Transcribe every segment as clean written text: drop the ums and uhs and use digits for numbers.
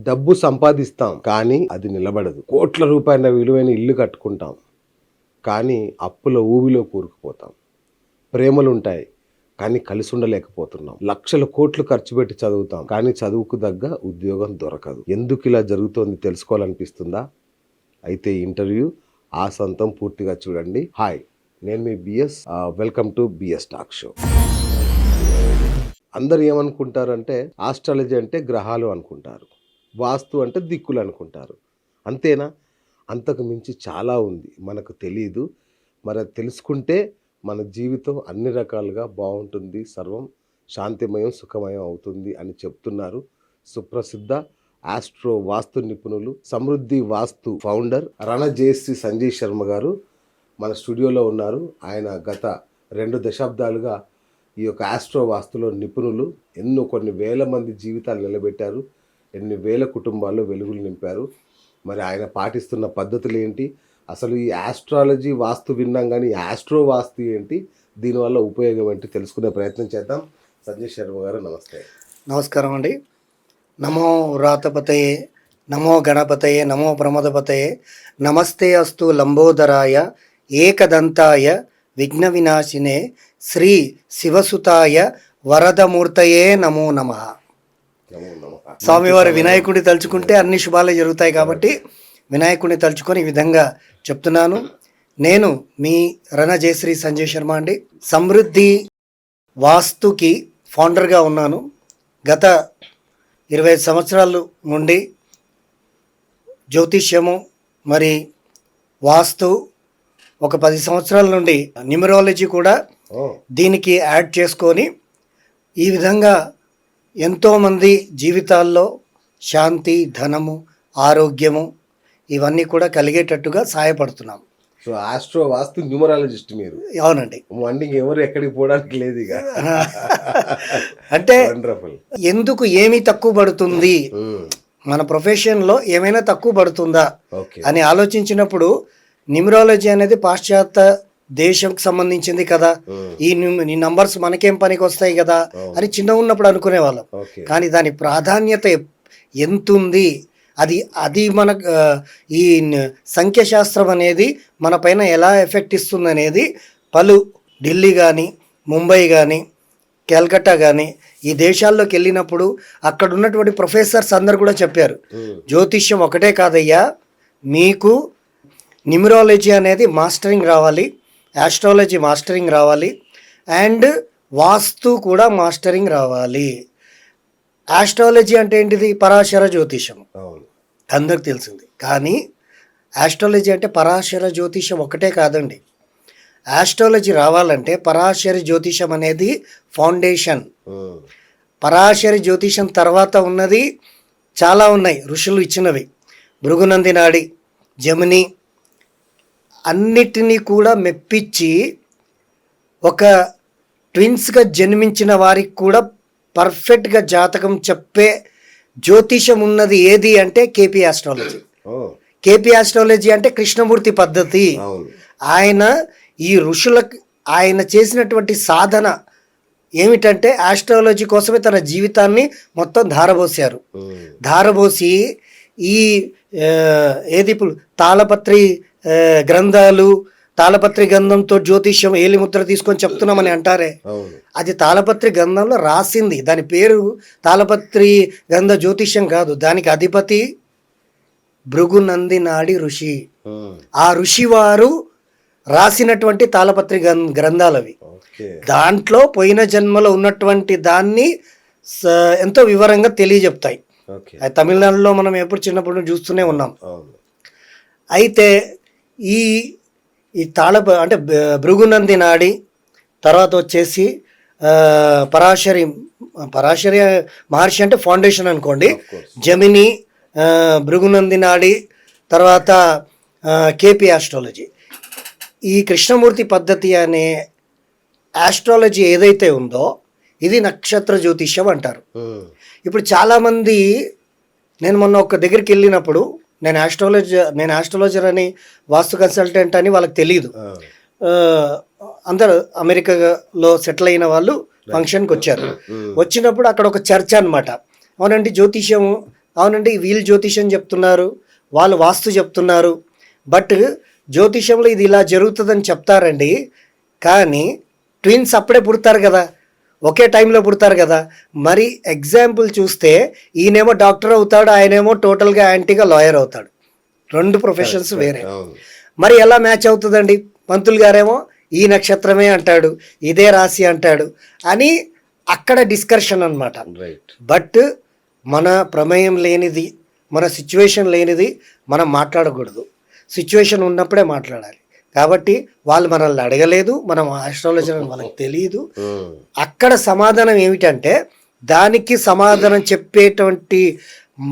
డబ్బు సంపాదిస్తాం కానీ అది నిలబడదు. కోట్ల రూపాయల విలువైన ఇల్లు కట్టుకుంటాం కానీ అప్పుల ఊబిలో కూరుకుపోతాం. ప్రేమలుంటాయి కానీ కలిసి ఉండలేకపోతున్నాం. లక్షల కోట్లు ఖర్చు పెట్టి చదువుతాం కానీ చదువుకు తగ్గ ఉద్యోగం దొరకదు. ఎందుకు ఇలా జరుగుతోంది తెలుసుకోవాలనిపిస్తుందా? అయితే ఇంటర్వ్యూ ఆసంతం పూర్తిగా చూడండి. హాయ్, నేను మీ BS. Welcome to BS talk show. అందరు ఏమనుకుంటారంటే ఆస్ట్రాలజీ అంటే గ్రహాలు అనుకుంటారు, వాస్తు అంటే దిక్కులు అనుకుంటారు. అంతేనా? అంతకు మించి చాలా ఉంది, మనకు తెలియదు. మరి తెలుసుకుంటే మన జీవితం అన్ని రకాలుగా బాగుంటుంది, సర్వం శాంతిమయం సుఖమయం అవుతుంది అని చెప్తున్నారు సుప్రసిద్ధ ఆస్ట్రో వాస్తు నిపుణులు, సమృద్ధి వాస్తు ఫౌండర్ రణజేసి సంజయ్ శర్మ గారు మన స్టూడియోలో ఉన్నారు. ఆయన గత 2 దశాబ్దాలుగా ఈ యొక్క ఆస్ట్రో వాస్తులో నిపుణులు. కొన్ని వేల మంది జీవితాలు నిలబెట్టారు, ఎన్ని వేల కుటుంబాల్లో వెలుగులు నింపారు. మరి ఆయన పాటిస్తున్న పద్ధతులు ఏంటి, అసలు ఈ ఆస్ట్రాలజీ వాస్తు విన్నాం కానీ ఆస్ట్రో వాస్తు ఏంటి, దీనివల్ల ఉపయోగం ఏంటి తెలుసుకునే ప్రయత్నం చేద్దాం. సంజయ్ శర్మ గారు నమస్తే. నమస్కారం అండి. నమో రాతపతయే, నమో గణపతయే, నమో ప్రమదపతయే, నమస్తే అస్తు లంబోదరాయ ఏకదంతాయ విఘ్న వినాశినే శ్రీ శివసుతాయ వరదమూర్తయే నమో నమః. స్వామివారి వినాయకుడిని తలుచుకుంటే అన్ని శుభాలే జరుగుతాయి కాబట్టి వినాయకుడిని తలుచుకొని ఈ విధంగా చెప్తున్నాను. నేను మీ రణజయశ్రీ సంజయ్ శర్మ అండి. సమృద్ధి వాస్తుకి ఫౌండర్గా ఉన్నాను. గత 25 సంవత్సరాల నుండి జ్యోతిష్యము మరి వాస్తు, ఒక 10 సంవత్సరాల నుండి న్యూమరాలజీ కూడా దీనికి యాడ్ చేసుకొని ఈ విధంగా ఎంతోమంది జీవితాల్లో శాంతి, ధనము, ఆరోగ్యము ఇవన్నీ కూడా కలిగేటట్టుగా సహాయపడుతున్నాం. సో ఆస్ట్రో వాస్తు న్యూమరాలజిస్ట్ మీరు? అవునండి. మండి ఎవరు ఎక్కడికి పోవడానికి లేదు ఇక. అంటే ఎందుకు ఏమి తక్కువ పడుతుంది, మన ప్రొఫెషన్లో ఏమైనా తక్కువ పడుతుందా అని ఆలోచించినప్పుడు న్యూమరాలజీ అనేది పాశ్చాత్య దేశంకి సంబంధించింది కదా, ఈ నంబర్స్ మనకేం పనికి వస్తాయి కదా అని చిన్న ఉన్నప్పుడు అనుకునే వాళ్ళం. కానీ దాని ప్రాధాన్యత ఎంతుంది, అది మన ఈ సంఖ్యాశాస్త్రం అనేది మన పైన ఎలా ఎఫెక్ట్ ఇస్తుంది అనేది పలు ఢిల్లీ కానీ, ముంబై కానీ, కలకత్తా కానీ ఈ దేశాల్లోకి వెళ్ళినప్పుడు అక్కడ ఉన్నటువంటి ప్రొఫెసర్స్ అందరు కూడా చెప్పారు, జ్యోతిష్యం ఒకటే కాదయ్యా, మీకు న్యూమరాలజీ అనేది మాస్టరింగ్ రావాలి, ఆస్ట్రాలజీ మాస్టరింగ్ రావాలి, అండ్ వాస్తు కూడా మాస్టరింగ్ రావాలి. ఆస్ట్రాలజీ అంటే ఏంటిది? పరాశర జ్యోతిషం అందరికి తెలిసింది. కానీ ఆస్ట్రాలజీ అంటే పరాశర జ్యోతిషం ఒకటే కాదండి. ఆస్ట్రాలజీ రావాలంటే పరాశర జ్యోతిషం అనేది ఫౌండేషన్. పరాశర జ్యోతిషం తర్వాత ఉన్నది చాలా ఉన్నాయి, ఋషులు ఇచ్చినవి. భృగునంది నాడి, జమిని, అన్నిటినీ కూడా మెప్పించి ఒక ట్విన్స్గా జన్మించిన వారికి కూడా పర్ఫెక్ట్గా జాతకం చెప్పే జ్యోతిషం ఉన్నది ఏది అంటే కేపీ ఆస్ట్రాలజీ. కేపీ ఆస్ట్రాలజీ అంటే కృష్ణమూర్తి పద్ధతి. ఆయన ఈ ఋషులకు ఆయన చేసినటువంటి సాధన ఏమిటంటే ఆస్ట్రాలజీ కోసమే తన జీవితాన్ని మొత్తం ధారబోసారు. ధారబోసి ఈ ఇప్పుడు తాళపత్రి గ్రంథాలు, తాళపత్రి గ్రంథంతో జ్యోతిష్యం ఏలిముద్ర తీసుకొని చెప్తున్నామని అంటారే, అది తాళపత్రి గ్రంథంలో రాసింది. దాని పేరు తాళపత్రి గ్రంథ జ్యోతిష్యం కాదు. దానికి అధిపతి భృగునంది నాడి ఋషి. ఆ ఋషి వారు రాసినటువంటి తాళపత్రి గ్రంథాలవి. దాంట్లో పోయిన జన్మలో ఉన్నటువంటి దాన్ని ఎంతో వివరంగా తెలియజెప్తాయి. అది తమిళనాడులో మనం ఎప్పుడు చిన్నప్పుడు చూస్తూనే ఉన్నాం. అయితే ఈ అంటే భృగునంది నాడి తర్వాత వచ్చేసి పరాశరి మహర్షి అంటే ఫౌండేషన్ అనుకోండి. జమిని, భృగునంది నాడి, తర్వాత కేపీ ఆస్ట్రాలజీ. ఈ కృష్ణమూర్తి పద్ధతి అనే ఆస్ట్రాలజీ ఏదైతే ఉందో ఇది నక్షత్ర జ్యోతిష్యం అంటారు. ఇప్పుడు చాలామంది, నేను మొన్న ఒక దగ్గరికి వెళ్ళినప్పుడు నేను ఆస్ట్రాలజర్ అని, వాస్తు కన్సల్టెంట్ అని వాళ్ళకి తెలియదు. అందరూ అమెరికాలో సెటిల్ అయిన వాళ్ళు ఫంక్షన్కి వచ్చారు. వచ్చినప్పుడు అక్కడ ఒక చర్చ అనమాట. అవునండి, జ్యోతిష్యం అవునండి వీళ్ళు జ్యోతిషం చెప్తున్నారు, వాళ్ళు వాస్తు చెప్తున్నారు, బట్ జ్యోతిషంలో ఇది ఇలా జరుగుతుందని చెప్తారండి. కానీ ట్విన్స్ అప్పుడే పుడతారు కదా, ఒకే టైంలో పుడతారు కదా. మరి ఎగ్జాంపుల్ చూస్తే ఈయనేమో డాక్టర్ అవుతాడు, ఆయనేమో టోటల్గా యాంటీగా లాయర్ అవుతాడు. రెండు ప్రొఫెషన్స్ వేరే. అవును. మరి ఎలా మ్యాచ్ అవుతుందండి? పంతులు గారేమో ఈ నక్షత్రమే అంటాడు, ఇదే రాశి అంటాడు అని అక్కడ డిస్కషన్ అన్నమాట. రైట్. బట్ మన ప్రమేయం లేనిది, మన సిచ్యువేషన్ లేనిది మనం మాట్లాడకూడదు. సిచ్యువేషన్ ఉన్నప్పుడే మాట్లాడాలి. కాబట్టి వాళ్ళు మనల్ని అడగలేదు, మనం ఆస్ట్రాలజీ అని వాళ్ళకి తెలియదు. అక్కడ సమాధానం ఏమిటంటే దానికి సమాధానం చెప్పేటువంటి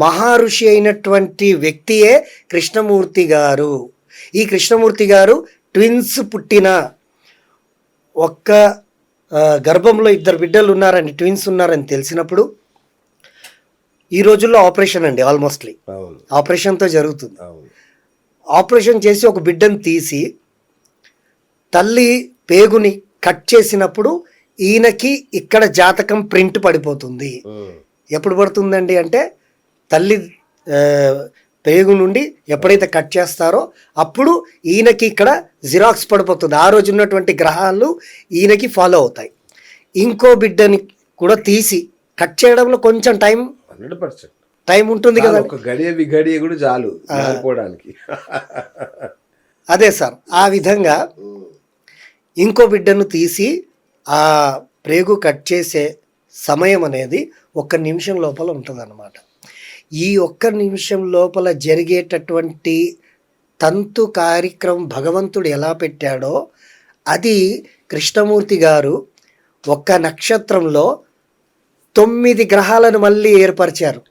మహర్షి అయినటువంటి వ్యక్తియే కృష్ణమూర్తి గారు. ఈ కృష్ణమూర్తి గారు ట్విన్స్ పుట్టిన ఒక్క గర్భంలో 2 బిడ్డలు ఉన్నారని, ట్విన్స్ ఉన్నారని తెలిసినప్పుడు ఈ రోజుల్లో ఆపరేషన్ అండి, ఆల్మోస్ట్లీ అవును. ఆపరేషన్తో జరుగుతుంది. అవును. ఆపరేషన్ చేసి ఒక బిడ్డను తీసి తల్లి పేగుని కట్ చేసినప్పుడు ఈయనకి ఇక్కడ జాతకం ప్రింట్ పడిపోతుంది. ఎప్పుడు పడుతుందండి అంటే తల్లి పేగు నుండి ఎప్పుడైతే కట్ చేస్తారో అప్పుడు ఈయనకి ఇక్కడ జిరాక్స్ పడిపోతుంది. ఆ రోజు ఉన్నటువంటి గ్రహాలు ఈయనకి ఫాలో అవుతాయి. ఇంకో బిడ్డని కూడా తీసి కట్ చేయడంలో కొంచెం 100% టైం ఉంటుంది కదా. ఒక గడియ కూడా చాలు మారిపోవడానికి. అదే సార్, ఆ విధంగా ఇంకో బిడ్డను తీసి ఆ ప్రేగు కట్ చేసే సమయం అనేది 1 నిమిషం లోపల ఉంటుందన్నమాట. ఈ 1 నిమిషం లోపల జరిగేటటువంటి తంతు కార్యక్రమం భగవంతుడు ఎలా పెట్టాడో అది కృష్ణమూర్తి గారు ఒక్క నక్షత్రంలో 9 గ్రహాలను మళ్ళీ ఏర్పరిచారు.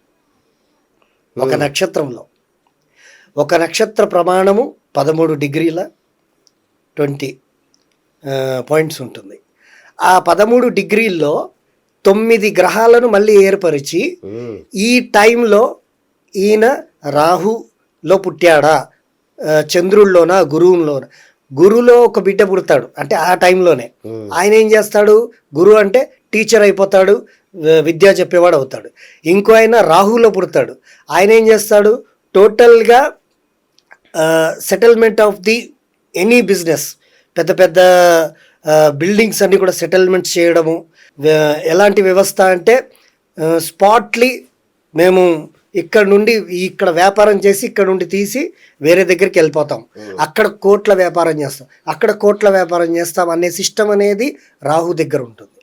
ఒక నక్షత్రంలో ఒక నక్షత్ర ప్రమాణము 13 డిగ్రీల 20 పాయింట్స్ ఉంటుంది. ఆ 13 డిగ్రీల్లో 9 గ్రహాలను మళ్ళీ ఏర్పరిచి ఈ టైంలో ఈయన రాహులో పుట్టాడా, చంద్రుల్లోనా, గురువులోనా? గురువులో ఒక బిడ్డ పుడతాడు అంటే ఆ టైంలోనే ఆయన ఏం చేస్తాడు, గురువు అంటే టీచర్ అయిపోతాడు, విద్య చెప్పేవాడు అవుతాడు. ఇంకో ఆయన రాహులో పుడతాడు, ఆయన ఏం చేస్తాడు, టోటల్గా settlement of the any business, పెద్ద పెద్ద బిల్డింగ్స్ అన్నీ కూడా సెటిల్మెంట్స్ చేయడము. ఎలాంటి వ్యవస్థ అంటే స్పాట్లీ మేము ఇక్కడ నుండి ఇక్కడ వ్యాపారం చేసి ఇక్కడ నుండి తీసి వేరే దగ్గరికి వెళ్ళిపోతాం, అక్కడ కోట్ల వ్యాపారం చేస్తాం, అక్కడ కోట్ల వ్యాపారం చేస్తాం అనే సిస్టమ్ అనేది రాహు దగ్గర ఉంటుంది.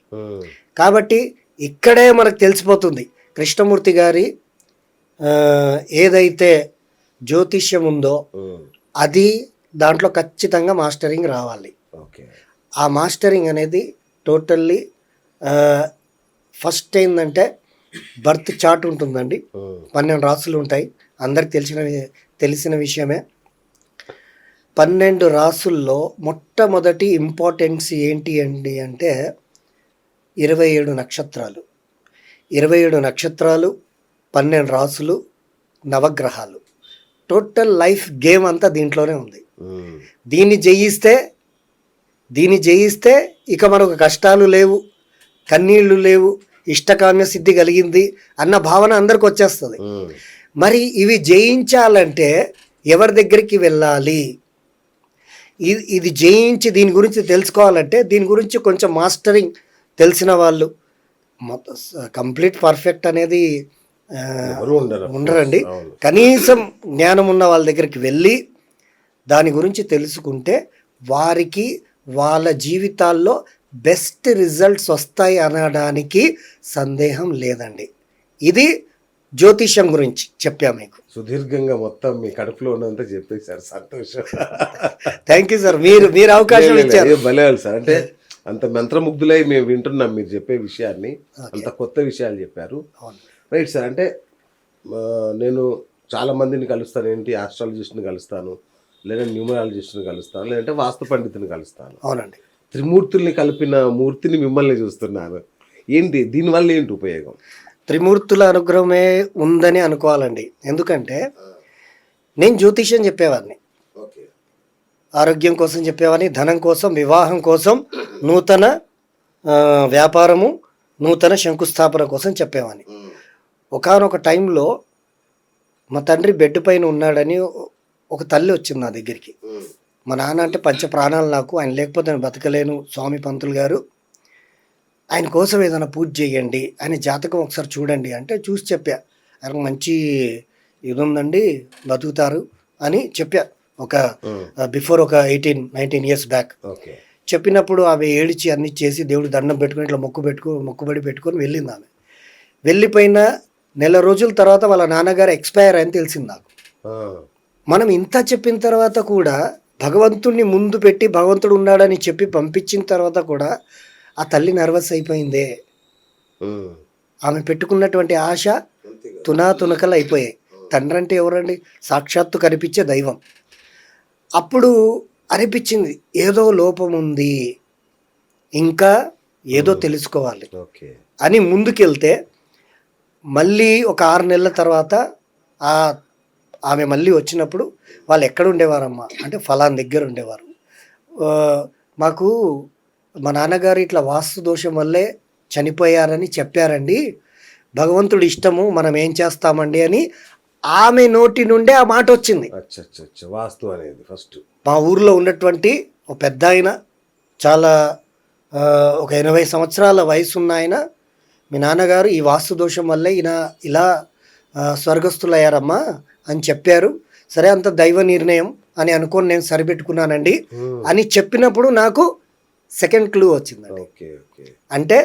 కాబట్టి ఇక్కడే మనకు తెలిసిపోతుంది కృష్ణమూర్తి గారి ఏదైతే జ్యోతిష్యం ఉందో అది దాంట్లో ఖచ్చితంగా మాస్టరింగ్ రావాలి. ఆ మాస్టరింగ్ అనేది టోటల్లీ ఫస్ట్ ఏంటంటే బర్త్ చార్ట్ ఉంటుందండి, 12 రాసులు ఉంటాయి, అందరికి తెలిసిన విషయమే. 12 రాసుల్లో మొట్టమొదటి ఇంపార్టెన్స్ ఏంటి అండి అంటే 27 నక్షత్రాలు. 27 నక్షత్రాలు, 12 రాసులు, నవగ్రహాలు, టోటల్ లైఫ్ గేమ్ అంతా దీంట్లోనే ఉంది. దీన్ని జయిస్తే ఇక మనకు కష్టాలు లేవు, కన్నీళ్లు లేవు, ఇష్టకామ్య సిద్ధి కలిగింది అన్న భావన అందరికి వచ్చేస్తుంది. మరి ఇవి జయించాలంటే ఎవరి దగ్గరికి వెళ్ళాలి? ఇది జయించి దీని గురించి తెలుసుకోవాలంటే దీని గురించి కొంచెం మాస్టరింగ్ తెలిసిన వాళ్ళు, కంప్లీట్ పర్ఫెక్ట్ అనేది ఉండరండి. కనీసం జ్ఞానం ఉన్న వాళ్ళ దగ్గరికి వెళ్ళి దాని గురించి తెలుసుకుంటే వారికి వాళ్ళ జీవితాల్లో బెస్ట్ రిజల్ట్స్ వస్తాయి అనడానికి సందేహం లేదండి. ఇది జ్యోతిష్యం గురించి చెప్పా మీకు సుదీర్ఘంగా. మొత్తం మీ కడుపులో ఉన్నంతా చెప్పేశారు, సంతోషం. థ్యాంక్ యూ సార్, మీరు అవకాశం ఇచ్చారు. భలేవాలి సార్, అంటే అంత మంత్రముగ్ధులై మేము వింటున్నాం మీరు చెప్పే విషయాన్ని, అంత కొత్త విషయాలు చెప్పారు. రైట్ సార్, అంటే నేను చాలా మందిని కలుస్తాను, ఏంటి ఆస్ట్రాలజిస్ట్ని కలుస్తాను, లేదా న్యూమరాలజిస్ట్ని కలుస్తాను, లేదంటే వాస్తు పండితుని కలుస్తాను. అవునండి, త్రిమూర్తుల్ని కలిపిన మూర్తిని మిమ్మల్ని చూస్తున్నాను. ఏంటి దీనివల్ల ఏంటి ఉపయోగం? త్రిమూర్తుల అనుగ్రహమే ఉందని అనుకోవాలండి. ఎందుకంటే నేను జ్యోతిష్యం చెప్పేవాడిని, ఆరోగ్యం కోసం చెప్పేవాడిని, ధనం కోసం, వివాహం కోసం, నూతన వ్యాపారము, నూతన శంకుస్థాపన కోసం చెప్పేవాడిని. ఒకానొక టైంలో మా తండ్రి బెడ్ పైన ఉన్నాడని ఒక తల్లి వచ్చింది నా దగ్గరికి. మా నాన్న అంటే పంచ ప్రాణాలు నాకు, ఆయన లేకపోతే నేను బతకలేను స్వామి పంతులు గారు, ఆయన కోసం ఏదైనా పూజ చేయండి, ఆయన జాతకం ఒకసారి చూడండి అంటే చూసి చెప్పా. ఆయనకు మంచి ఇది ఉందండి, బతుకుతారు అని చెప్పా. ఒక బిఫోర్ ఒక 18-19 ఇయర్స్ బ్యాక్ చెప్పినప్పుడు ఆమె ఏడిచి అన్ని చేసి దేవుడు దండం పెట్టుకుని ఇట్లా మొక్కుబడి పెట్టుకొని వెళ్ళింది. ఆమె వెళ్ళిపోయిన నెల రోజుల తర్వాత వాళ్ళ నాన్నగారు ఎక్స్పైర్ అని తెలిసింది నాకు. మనం ఇంత చెప్పిన తర్వాత కూడా భగవంతుడిని ముందు పెట్టి భగవంతుడు ఉన్నాడని చెప్పి పంపించిన తర్వాత కూడా ఆ తల్లి నర్వస్ అయిపోయిందే. ఆమె పెట్టుకున్నటువంటి ఆశ తునాతునకలు అయిపోయాయి. తండ్రి అంటే ఎవరండి? సాక్షాత్తు కనిపించే దైవం. అప్పుడు అనిపించింది ఏదో లోపం ఉంది, ఇంకా ఏదో తెలుసుకోవాలి అని ముందుకెళ్తే మళ్ళీ ఒక 6 నెలల తర్వాత ఆమె మళ్ళీ వచ్చినప్పుడు వాళ్ళు ఎక్కడ ఉండేవారమ్మా అంటే ఫలాన్ దగ్గర ఉండేవారు. మాకు మా నాన్నగారు ఇట్లా వాస్తు దోషం వల్లే చనిపోయారని చెప్పారండి, భగవంతుడి ఇష్టము, మనం ఏం చేస్తామండి అని ఆమె నోటి నుండే ఆ మాట వచ్చింది. వాస్తు అనేది ఫస్ట్ మా ఊర్లో ఉన్నటువంటి ఒక పెద్ద ఆయన, చాలా ఒక 80 సంవత్సరాల వయసు ఉన్న ఆయన, మీ నాన్నగారు ఈ వాస్తు దోషం వల్లే ఇలా స్వర్గస్థులయ్యారమ్మా అని చెప్పారు. సరే, అంత దైవ నిర్ణయం అని అనుకొని నేను సరిపెట్టుకున్నానండి అని చెప్పినప్పుడు నాకు సెకండ్ క్లూ వచ్చిందండి. అంటే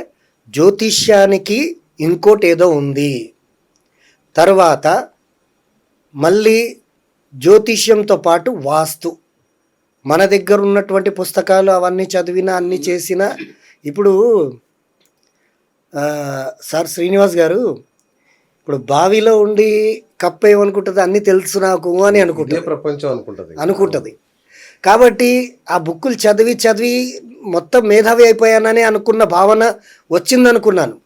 జ్యోతిష్యానికి ఇంకోటి ఏదో ఉంది. తర్వాత మళ్ళీ జ్యోతిష్యంతో పాటు వాస్తు, మన దగ్గర ఉన్నటువంటి పుస్తకాలు అవన్నీ చదివినా అన్నీ చేసినా, ఇప్పుడు సార్ శ్రీనివాస్ గారు ఇప్పుడు బావిలో ఉండి కప్ప ఏమనుకుంటుంది, అన్నీ తెలుసు నాకు అని అనుకుంటుంది, ప్రపంచం అనుకుంటుంది. కాబట్టి ఆ బుక్కులు చదివి మొత్తం మేధావి అయిపోయానని అనుకున్న భావన వచ్చిందనుకున్నాను.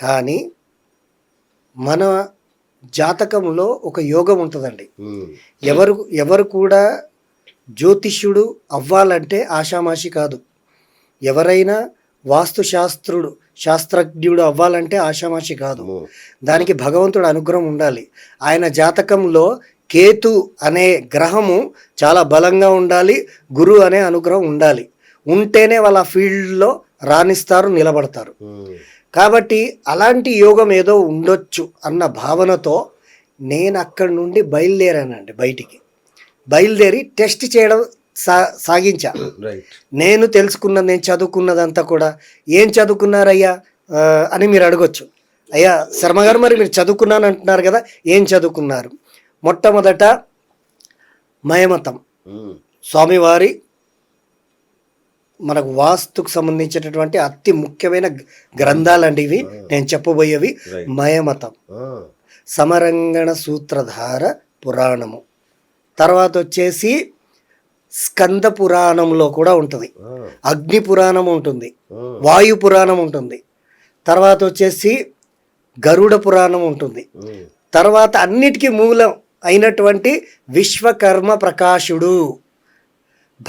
కానీ మన జాతకంలో ఒక యోగం ఉంటుందండి. ఎవరు కూడా జ్యోతిష్యుడు అవ్వాలంటే ఆషామాషి కాదు. ఎవరైనా శాస్త్రజ్ఞుడు అవ్వాలంటే ఆషామాషి కాదు. దానికి భగవంతుడు అనుగ్రహం ఉండాలి. ఆయన జాతకంలో కేతు అనే గ్రహము చాలా బలంగా ఉండాలి, గురు అనే అనుగ్రహం ఉండాలి. ఉంటేనే వాళ్ళ ఫీల్డ్లో రాణిస్తారు, నిలబడతారు. కాబట్టి అలాంటి యోగం ఏదో ఉండొచ్చు అన్న భావనతో నేను అక్కడి నుండి బయలుదేరానండి. బయలుదేరి టెస్ట్ చేయడం సాగించా. నేను తెలుసుకున్నది, నేను చదువుకున్నదంతా కూడా, ఏం చదువుకున్నారయ్యా అని మీరు అడగొచ్చు. అయ్యా శర్మ గారు, మరి మీరు చదువుకున్నాను అంటున్నారు కదా, ఏం చదువుకున్నారు? మొట్టమొదట మయమతం, స్వామివారి మనకు వాస్తుకు సంబంధించినటువంటి అతి ముఖ్యమైన గ్రంథాలండి ఇవి. నేను చెప్పబోయేవి మయమతం, సమరంగణ సూత్రధార పురాణము, తర్వాత వచ్చేసి స్కంద పురాణంలో కూడా ఉంటుంది, అగ్ని పురాణం ఉంటుంది, వాయు పురాణం ఉంటుంది, తర్వాత వచ్చేసి గరుడ పురాణం ఉంటుంది, తర్వాత అన్నిటికీ మూలం అయినటువంటి విశ్వకర్మ ప్రకాశుడు,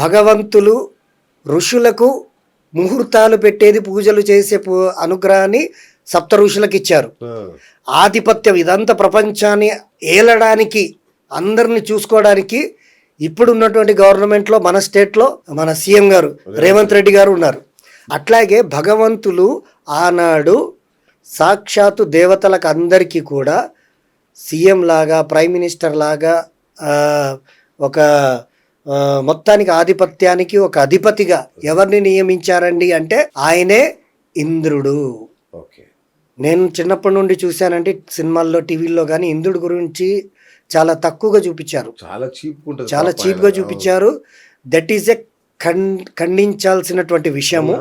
భగవంతులు ఋషులకు ముహూర్తాలు పెట్టేది, పూజలు చేసే అనుగ్రహాన్ని సప్త ఋషులకు ఇచ్చారు. ఆధిపత్యం ఇదంతా ప్రపంచాన్ని ఏలడానికి, అందరిని చూసుకోవడానికి ఇప్పుడు ఉన్నటువంటి గవర్నమెంట్లో మన స్టేట్లో మన సీఎం గారు రేవంత్ రెడ్డి గారు ఉన్నారు. అట్లాగే భగవంతులు ఆనాడు సాక్షాత్తు దేవతలకు అందరికీ కూడా సీఎం లాగా, ప్రైమ్ మినిస్టర్ లాగా, ఒక మొత్తానికి ఆధిపత్యానికి ఒక అధిపతిగా ఎవరిని నియమించారండి అంటే ఆయనే ఇంద్రుడు. నేను చిన్నప్పటి నుండి చూశానంటే సినిమాల్లో, టీవీల్లో కానీ ఇంద్రుడి గురించి చాలా తక్కువగా చూపించారు, చాలా చీప్గా చూపించారు. దట్ ఈస్ ఎ ఖండించాల్సినటువంటి విషయము.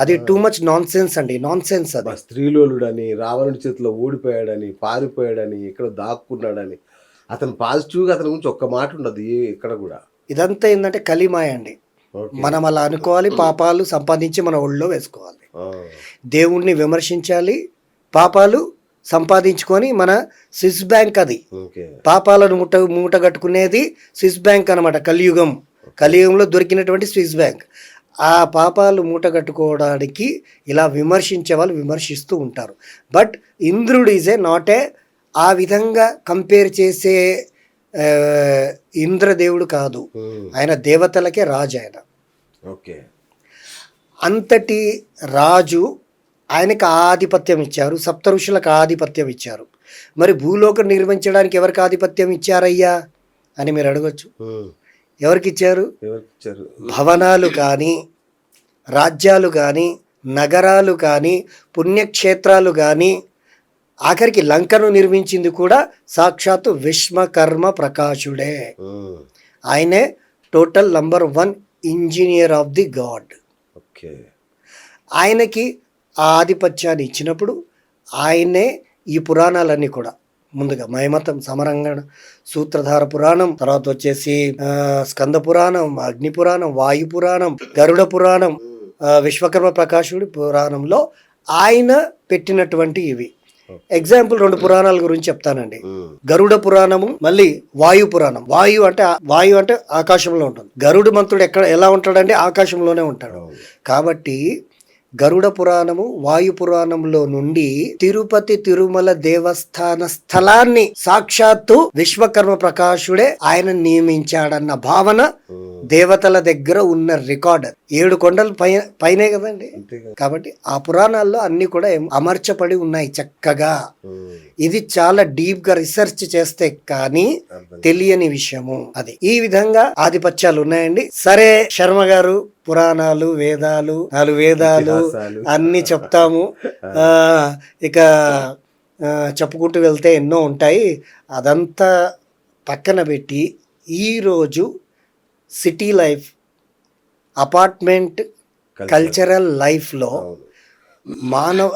అది టూ మచ్ నాన్ సెన్స్ అండి, నాన్ సెన్స్. అది స్త్రీలోలుడని, రావణుడి చేతిలో ఓడిపోయాడని, పారిపోయాడని, ఇక్కడ దాక్కున్నాడని, అతను పాజిటివ్గా అతని గురించి ఒక్క మాట ఉండదు ఇక్కడ కూడా. ఇదంతా ఏంటంటే కలిమాయ అండి. మనం అలా అనుకోవాలి, పాపాలు సంపాదించి మన ఒళ్ళో వేసుకోవాలి, దేవుణ్ణి విమర్శించాలి, పాపాలు సంపాదించుకొని మన స్విస్ బ్యాంక్, అది పాపాలను మూట కట్టుకునేది స్విస్ బ్యాంక్ అనమాట. కలియుగంలో దొరికినటువంటి స్విస్ బ్యాంక్. ఆ పాపాలు మూట కట్టుకోవడానికి ఇలా విమర్శించే వాళ్ళు విమర్శిస్తూ ఉంటారు. బట్ ఇంద్రుడు ఈజ్ నాట్ ఏ ఆ విధంగా కంపేర్ చేసే ఆ, ఇంద్రదేవుడు కాదు, ఆయన దేవతలకే రాజు. ఆయన ఓకే. అంతటి రాజు, ఆయనకు ఆధిపత్యం ఇచ్చారు, సప్త ఋషులకు ఆధిపత్యం ఇచ్చారు. మరి భూలోకం నిర్మించడానికి ఎవరికి ఆధిపత్యం ఇచ్చారయ్యా అని మీరు అడగచ్చు. ఎవరికి ఇచ్చారు? భవనాలు కానీ, రాజ్యాలు కానీ, నగరాలు కానీ, పుణ్యక్షేత్రాలు కానీ, ఆఖరికి లంకను నిర్మించింది కూడా సాక్షాత్తు విశ్వకర్మ ప్రకాశుడే. ఆయనే total number 1 engineer of the God. ఆయనకి ఆ ఆధిపత్యాన్ని ఇచ్చినప్పుడు ఆయనే ఈ పురాణాలన్నీ కూడా, ముందుగా మయమతం, సమరంగణ, సూత్రధార పురాణం, తర్వాత వచ్చేసి స్కంద పురాణం, అగ్ని పురాణం, వాయు పురాణం, గరుడ పురాణం, విశ్వకర్మ ప్రకాశుడి పురాణంలో ఆయన పెట్టినటువంటి ఇవి. ఎగ్జాంపుల్ 2 పురాణాల గురించి చెప్తానండి. గరుడ పురాణము, మళ్ళీ వాయు పురాణం. వాయు అంటే ఆకాశంలో ఉంటుంది. గరుడు మంత్రుడు ఎలా ఉంటాడంటే ఆకాశంలోనే ఉంటాడు. కాబట్టి గరుడ పురాణము, వాయు పురాణంలో నుండి తిరుపతి తిరుమల దేవస్థాన స్థలాన్ని సాక్షాత్తు విశ్వకర్మ ప్రకాశుడే ఆయన నియమించాడన్న భావన దేవతల దగ్గర ఉన్న రికార్డర్. 7 కొండలు పైనే కదండి. కాబట్టి ఆ పురాణాల్లో అన్ని కూడా అమర్చబడి ఉన్నాయి చక్కగా. ఇది చాలా డీప్ గా రీసెర్చ్ చేస్తే కానీ తెలియని విషయము అది. ఈ విధంగా ఆధిపత్యాలు ఉన్నాయండి. సరే శర్మ గారు, పురాణాలు, వేదాలు, 4 వేదాలు అన్ని చెప్తాము. ఇక చెప్పుకుంటూ వెళ్తే ఎన్నో ఉంటాయి. అదంతా పక్కన పెట్టి ఈరోజు సిటీ లైఫ్, అపార్ట్మెంట్ కల్చరల్ లైఫ్లో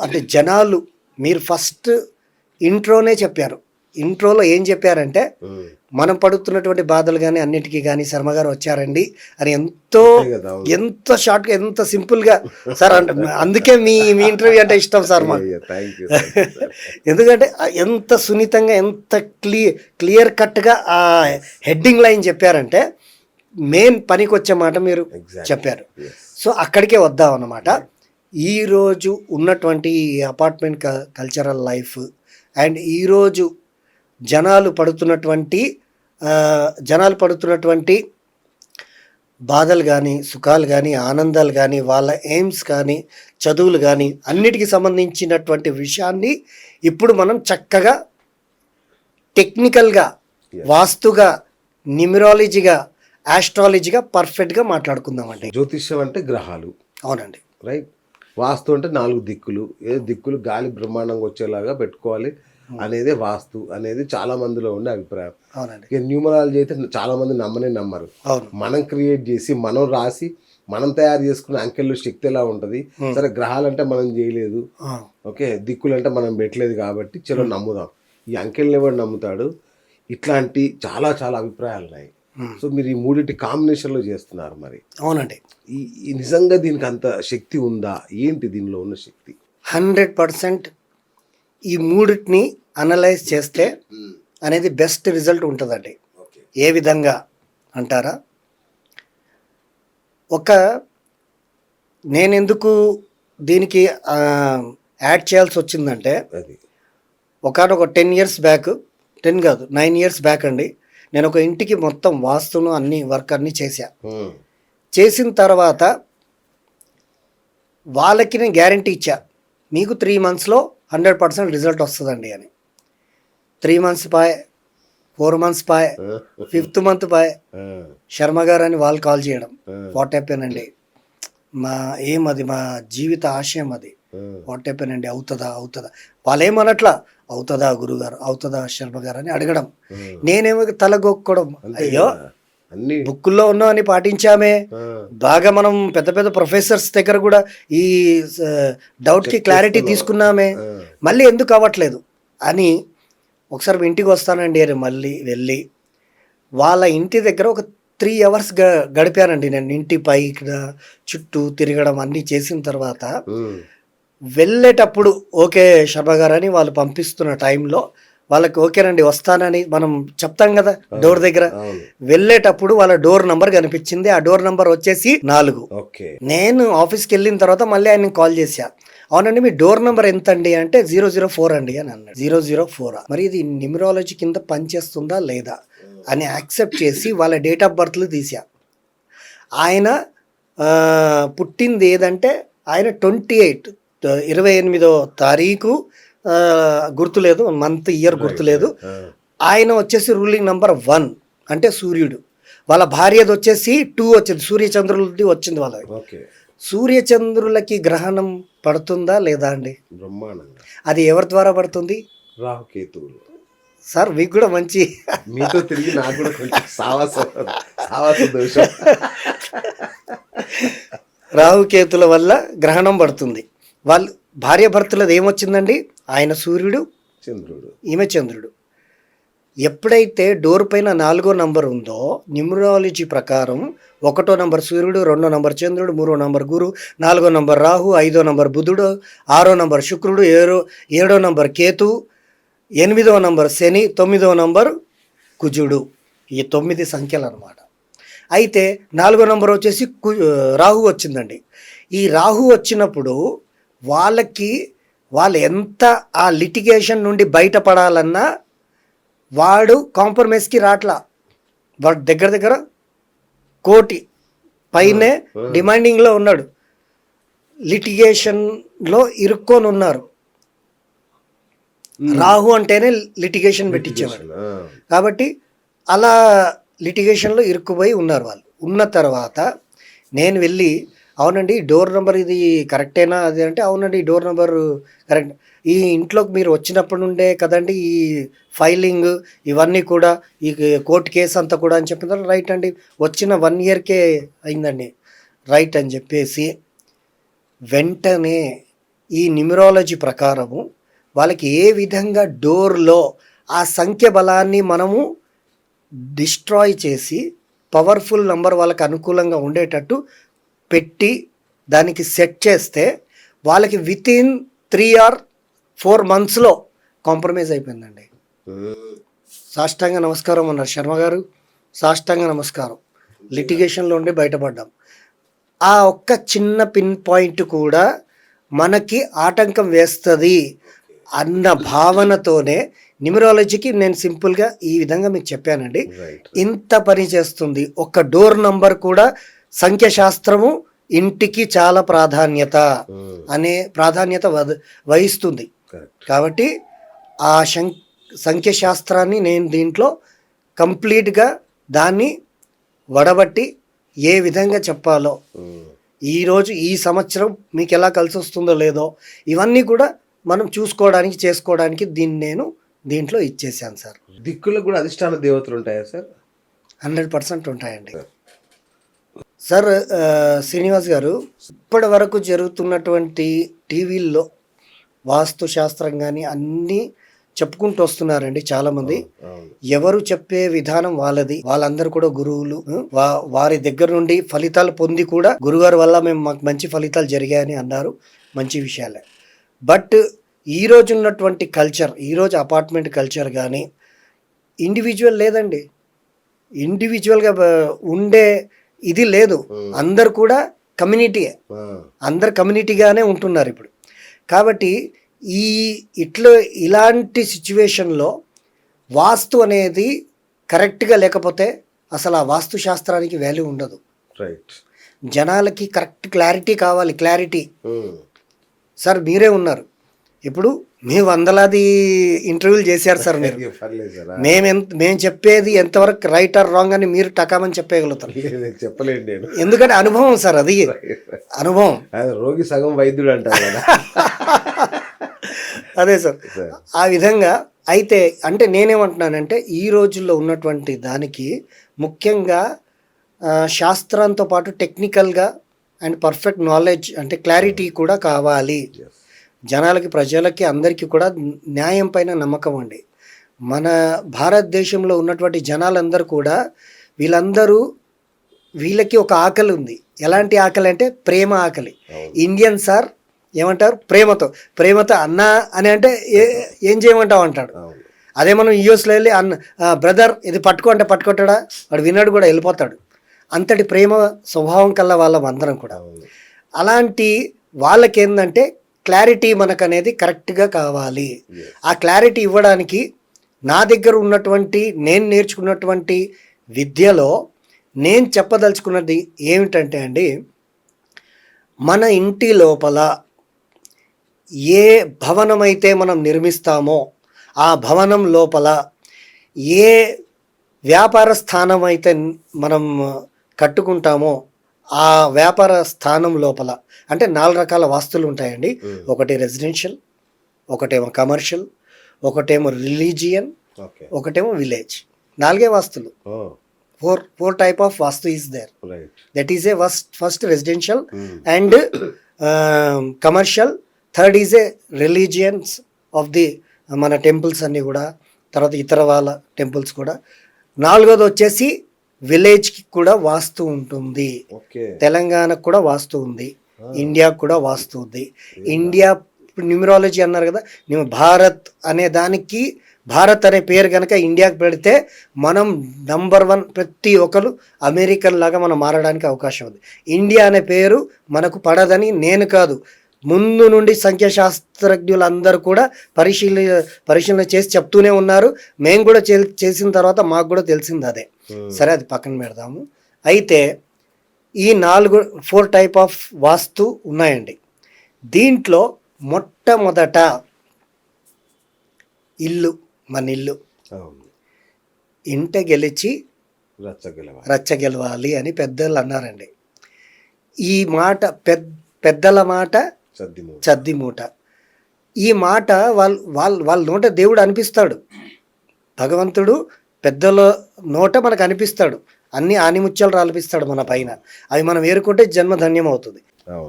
అంటే జనాలు, మీరు ఫస్ట్ ఇంట్రోనే చెప్పారు. ఇంట్రోలో ఏం చెప్పారంటే మనం పడుతున్నటువంటి బాధలు కానీ అన్నిటికీ కానీ శర్మ గారు వచ్చారండి అని ఎంత షార్ట్గా, ఎంత సింపుల్గా సార్ అంటే అందుకే మీ ఇంటర్వ్యూ అంటే ఇష్టం సార్ మాకు. ఎందుకంటే ఎంత సున్నితంగా, ఎంత క్లియర్ కట్గా ఆ హెడ్డింగ్ లైన్ చెప్పారంటే మెయిన్ పనికి వచ్చే మాట మీరు చెప్పారు. సో అక్కడికే వద్దాం అన్నమాట. ఈరోజు ఉన్నటువంటి అపార్ట్మెంట్ కల్చరల్ లైఫ్ అండ్ ఈరోజు జనాలు పడుతున్నటువంటి బాధలు కానీ, సుఖాలు కానీ, ఆనందాలు కానీ, వాళ్ళ ఎయిమ్స్ కానీ, చదువులు కానీ అన్నిటికీ సంబంధించినటువంటి విషయాన్ని ఇప్పుడు మనం చక్కగా టెక్నికల్గా, వాస్తుగా, న్యూమరాలజీగా, ఆస్ట్రాలజీగా పర్ఫెక్ట్గా మాట్లాడుకుందామండి. జ్యోతిష్యం అంటే గ్రహాలు. అవునండి. రైట్. వాస్తు అంటే 4 దిక్కులు. దిక్కులు గాలి బ్రహ్మాండంగా వచ్చేలాగా పెట్టుకోవాలి అనేది వాస్తు అనేది చాలా మందిలో ఉండే అభిప్రాయం. ఇక న్యూమరాలజీ అయితే చాలా మంది నమ్మరు. మనం క్రియేట్ చేసి, మనం రాసి, మనం తయారు చేసుకున్న అంకెల్లో శక్తి ఎలా ఉంటుంది. సరే గ్రహాలంటే మనం చేయలేదు, ఓకే, దిక్కులంటే మనం పెట్టలేదు కాబట్టి చలో నమ్ముదాం. ఈ అంకెల్ని ఎవరు నమ్ముతాడు? ఇట్లాంటి చాలా చాలా అభిప్రాయాలు ఉన్నాయి. సో మీరు ఈ 3 కాంబినేషన్లో చేస్తున్నారు. మరి అవునండి, ఈ నిజంగా దీనికి అంత శక్తి ఉందా? ఏంటి దీనిలో ఉన్న శక్తి? 100% ఈ 3 అనలైజ్ చేస్తే అనేది బెస్ట్ రిజల్ట్ ఉంటుందండి. ఏ విధంగా అంటారా? నేను ఎందుకు దీనికి యాడ్ చేయాల్సి వచ్చిందంటే, ఒక 10 ఇయర్స్ బ్యాక్, 10 కాదు 9 ఇయర్స్ బ్యాక్ అండి, నేను ఒక ఇంటికి మొత్తం వాస్తును వర్క్ అన్నీ చేసిన తర్వాత వాళ్ళకి నేను గ్యారంటీ ఇచ్చా, మీకు 3 monthsలో 100% రిజల్ట్ వస్తుందండి అని. 3 months పాయ్, 4 months పాయ్, 5th month పాయ్, శర్మ గారు అని వాళ్ళు కాల్ చేయడం. వాట్ హ్యాపెనండి, అది మా జీవిత ఆశయం, అది వాట్ హ్యాపెనండి, అవుతుందా వాళ్ళు ఏమనట్లా, అవుతుందా గురుగారు, అవుతుందా శర్మ గారు అని అడగడం. నేనేమో తలగొక్కడం, అయ్యో బుక్కుల్లో ఉన్నామని పాటించామే, బాగా మనం పెద్ద పెద్ద ప్రొఫెసర్స్ దగ్గర కూడా ఈ డౌట్కి క్లారిటీ తీసుకున్నామే, మళ్ళీ ఎందుకు అవ్వట్లేదు అని ఒకసారి ఇంటికి వస్తానండి అని మళ్ళీ వెళ్ళి వాళ్ళ ఇంటి దగ్గర ఒక 3 hours గడిపానండి. నేను ఇంటి పైకి చుట్టూ తిరగడం అన్నీ చేసిన తర్వాత వెళ్ళేటప్పుడు ఓకే శర్మ గారు అని వాళ్ళు పంపిస్తున్న టైంలో వాళ్ళకి ఓకేనండి వస్తానని మనం చెప్తాం కదా డోర్ దగ్గర. వెళ్ళేటప్పుడు వాళ్ళ డోర్ నంబర్ కనిపించింది. ఆ డోర్ నంబర్ వచ్చేసి 4. నేను ఆఫీస్కి వెళ్ళిన తర్వాత మళ్ళీ ఆయన కాల్ చేశా, అవునండి మీ డోర్ నెంబర్ ఎంత అండి అంటే 004 అండి అని అన్నాడు. 004 మరి ఇది న్యూమరాలజీ కింద పనిచేస్తుందా లేదా అని యాక్సెప్ట్ చేసి వాళ్ళ డేట్ ఆఫ్ బర్త్లు తీసా. ఆయన పుట్టింది ఏదంటే ఆయన 28వ తారీఖు గుర్తులేదు, మంత్ ఇయర్ గుర్తులేదు. ఆయన వచ్చేసి రూలింగ్ నెంబర్ 1 అంటే సూర్యుడు. వాళ్ళ భార్యది వచ్చేసి 2 వచ్చింది, సూర్యచంద్రులది వచ్చింది వాళ్ళది. సూర్యచంద్రులకి గ్రహణం పడుతుందా లేదా అండి? బ్రహ్మాండంగా. అది ఎవరి ద్వారా పడుతుంది? రాహుకేతువులు. సార్ మీకు కూడా మంచి మీతో తిరిగి నాకు కూడా కొంచెం సావాస దోషం. రాహుకేతుల వల్ల గ్రహణం పడుతుంది. వాళ్ళు భార్య భర్తలది ఏమొచ్చిందండి? ఆయన సూర్యుడు, చంద్రుడు, ఈమె చంద్రుడు. ఎప్పుడైతే డోర్ పైన 4వ నంబర్ ఉందో న్యూమరాలజీ ప్రకారం 1వ నంబర్ సూర్యుడు, 2వ నంబర్ చంద్రుడు, 3వ నంబర్ గురు, 4వ నంబర్ రాహు, 5వ నంబర్ బుధుడు, 6వ నంబర్ శుక్రుడు, 7వ నంబర్ కేతు, 8వ నంబర్ శని, 9వ నంబర్ కుజుడు. ఈ 9 సంఖ్యలు అన్నమాట. అయితే 4వ నంబర్ వచ్చేసి రాహు వచ్చిందండి. ఈ రాహు వచ్చినప్పుడు వాళ్ళు ఎంత ఆ లిటిగేషన్ నుండి బయటపడాలన్నా వాడు కాంప్రమైజ్కి రాట్లా. వాడు దగ్గర 1 కోటి పైనే డిమాండింగ్లో ఉన్నాడు, లిటిగేషన్లో ఇరుక్కొని ఉన్నారు. రాహు అంటేనే లిటిగేషన్ పెట్టించేవాడు కాబట్టి అలా లిటిగేషన్లో ఇరుక్కుపోయి ఉన్నారు వాళ్ళు. ఉన్న తర్వాత నేను వెళ్ళి అవునండి డోర్ నెంబర్ ఇది కరెక్టేనా అది అంటే అవునండి డోర్ నెంబర్ కరెక్ట్, ఈ ఇంట్లోకి మీరు వచ్చినప్పటి నుండే కదండి ఈ ఫైలింగ్ ఇవన్నీ కూడా ఈ కోర్టు కేసు అంతా కూడా అని చెప్పిన రైట్ అండి, వచ్చిన 1 ఇయర్కే అయిందండి రైట్ అని చెప్పేసి వెంటనే ఈ న్యూమరాలజీ ప్రకారము వాళ్ళకి ఏ విధంగా డోర్లో ఆ సంఖ్య బలాన్ని మనము డిస్ట్రాయ్ చేసి పవర్ఫుల్ నంబర్ వాళ్ళకి అనుకూలంగా ఉండేటట్టు పెట్టి దానికి సెట్ చేస్తే వాళ్ళకి వితిన్ 3 or 4 monthsలో కాంప్రమైజ్ అయిపోయిందండి. సాష్టాంగ నమస్కారం అన్నారు శర్మ గారు, సాష్టాంగ నమస్కారం. లిటిగేషన్లో ఉండి బయటపడ్డాం. ఆ ఒక్క చిన్న పిన్ పాయింట్ కూడా మనకి ఆటంకం వేస్తుంది అన్న భావనతోనే న్యూమరాలజీకి నేను సింపుల్గా ఈ విధంగా మీకు చెప్పానండి. ఇంత పని చేస్తుంది. ఒక డోర్ నంబర్ కూడా సంఖ్యాశాస్త్రము ఇంటికి చాలా ప్రాధాన్యత వహిస్తుంది. కాబట్టి ఆ సంఖ్యాశాస్త్రాన్ని నేను దీంట్లో కంప్లీట్గా దాన్ని వడబట్టి ఏ విధంగా చెప్పాలో ఈరోజు ఈ సంవత్సరం మీకు ఎలా కలిసి వస్తుందో లేదో ఇవన్నీ కూడా మనం చేసుకోవడానికి నేను దీంట్లో ఇచ్చేసాను సార్. దిక్కులకు కూడా అధిష్టాన దేవతలు ఉంటాయా సార్? 100% ఉంటాయండి సార్. శ్రీనివాస్ గారు, ఇప్పటి వరకు జరుగుతున్నటువంటి టీవీల్లో వాస్తు శాస్త్రం కానీ అన్నీ చెప్పుకుంటూ వస్తున్నారండి చాలామంది. ఎవరు చెప్పే విధానం వాళ్ళది, వాళ్ళందరూ కూడా గురువులు. వారి దగ్గర నుండి ఫలితాలు పొంది కూడా గురుగారు వల్ల మాకు మంచి ఫలితాలు జరిగాయని అన్నారు, మంచి విషయాలే. బట్ ఈరోజు ఉన్నటువంటి కల్చర్, ఈరోజు అపార్ట్మెంట్ కల్చర్ కానీ ఇండివిజువల్ లేదండి, ఇండివిజువల్గా ఉండే ఇది లేదు. అందరు కూడా కమ్యూనిటీయే, అందరు కమ్యూనిటీగానే ఉంటున్నారు ఇప్పుడు. కాబట్టి ఇలాంటి సిచ్యువేషన్లో వాస్తు అనేది కరెక్ట్గా లేకపోతే అసలు ఆ వాస్తు శాస్త్రానికి వాల్యూ ఉండదు. జనాలకి కరెక్ట్ క్లారిటీ కావాలి. క్లారిటీ సార్ మీరే ఉన్నారు ఇప్పుడు, మేము 100 ఇంటర్వ్యూలు చేశారు సార్ మీరు. మేము చెప్పేది ఎంతవరకు రైట్ ఆర్ రాంగ్ అని మీరు టకామని చెప్పగలుగుతారు. చెప్పలేండి నేను, ఎందుకంటే అనుభవం సార్, అది అనుభవం. రోగి సగం వైద్యుడు అంటారు కదా. అదే సార్, ఆ విధంగా అయితే అంటే నేనేమంటున్నానంటే ఈ రోజుల్లో ఉన్నటువంటి దానికి ముఖ్యంగా శాస్త్రంతో పాటు టెక్నికల్గా అండ్ పర్ఫెక్ట్ నాలెడ్జ్ అంటే క్లారిటీ కూడా కావాలి. జనాలకి, ప్రజలకి, అందరికీ కూడా న్యాయం పైన నమ్మకం అండి. మన భారతదేశంలో ఉన్నటువంటి జనాలందరూ కూడా వీళ్ళకి ఒక ఆకలి ఉంది. ఎలాంటి ఆకలి అంటే ప్రేమ ఆకలి. ఇండియన్ సార్ ఏమంటారు, ప్రేమతో అన్న అని అంటే ఏం చేయమంటావు అంటాడు. అదే మనం యూఎస్లో వెళ్ళి బ్రదర్ ఇది పట్టుకో అంటే పట్టుకొట్టాడా, వాడు విన్నాడు కూడా వెళ్ళిపోతాడు. అంతటి ప్రేమ స్వభావం కల్లా వాళ్ళం అందరం కూడా. అలాంటి వాళ్ళకేందంటే క్లారిటీ మనకు అనేది కరెక్ట్గా కావాలి. Yes. ఆ క్లారిటీ ఇవ్వడానికి నా దగ్గర ఉన్నటువంటి నేను నేర్చుకున్నటువంటి విద్యలో నేను చెప్పదలుచుకున్నది ఏమిటంటే అండి, మన ఇంటి లోపల ఏ భవనం అయితే మనం నిర్మిస్తామో ఆ భవనం లోపల ఏ వ్యాపార స్థానం అయితే మనం కట్టుకుంటామో ఆ వ్యాపార స్థానం లోపల అంటే 4 రకాల వాస్తులు ఉంటాయండి. ఒకటి రెసిడెన్షియల్, ఒకటేమో కమర్షియల్, ఒకటేమో రిలీజియన్, ఓకే. ఒకటేమో విలేజ్. 4 వాస్తులు. ఓ, Four type of vastu is there. Right. That is a first residential and commercial. Third is a religions of the మన టెంపుల్స్ అన్నీ కూడా, తర్వాత ఇతర వాళ్ళ టెంపుల్స్ కూడా. 4వది వచ్చేసి విలేజ్కి కూడా వాస్తు ఉంటుంది. ఓకే. తెలంగాణకు కూడా వాస్తు ఉంది, ఇండియాకు కూడా వాస్తు ఉంది. ఇండియా న్యూమరాలజీ అన్నారు కదా, భారత్ అనే దానికి భారత్ అనే పేరు కనుక ఇండియాకి పెడితే మనం నంబర్ 1 ప్రతి ఒక్కరు అమెరికన్ లాగా మనం మారడానికి అవకాశం ఉంది. ఇండియా అనే పేరు మనకు నేను కాదు, ముందు నుండి సంఖ్యాశాస్త్రజ్ఞులందరూ కూడా పరిశీలన చేసి చెప్తూనే ఉన్నారు. మేము కూడా చేసిన తర్వాత మాకు కూడా తెలిసింది అదే. సరే, అది పక్కన పెడదాము. అయితే ఈ 4 టైప్ ఆఫ్ వాస్తు ఉన్నాయండి. దీంట్లో మొట్టమొదట ఇల్లు, మన ఇల్లు అవును. ఇంట గెలిచి రచ్చగలవా. రచ్చ గెలవాలి అని పెద్దలు అన్నారండి. ఈ మాట పెద్దల మాట చద్ది మూట. ఈ మాట వాళ్ళ నోట దేవుడు అనిపిస్తాడు, భగవంతుడు పెద్దల నోట మనకు అనిపిస్తాడు, అన్ని ఆనిముత్యాలు రాల్పిస్తాడు మన పైన. అవి మనం ఏరుకుంటే జన్మ ధన్యం అవుతుంది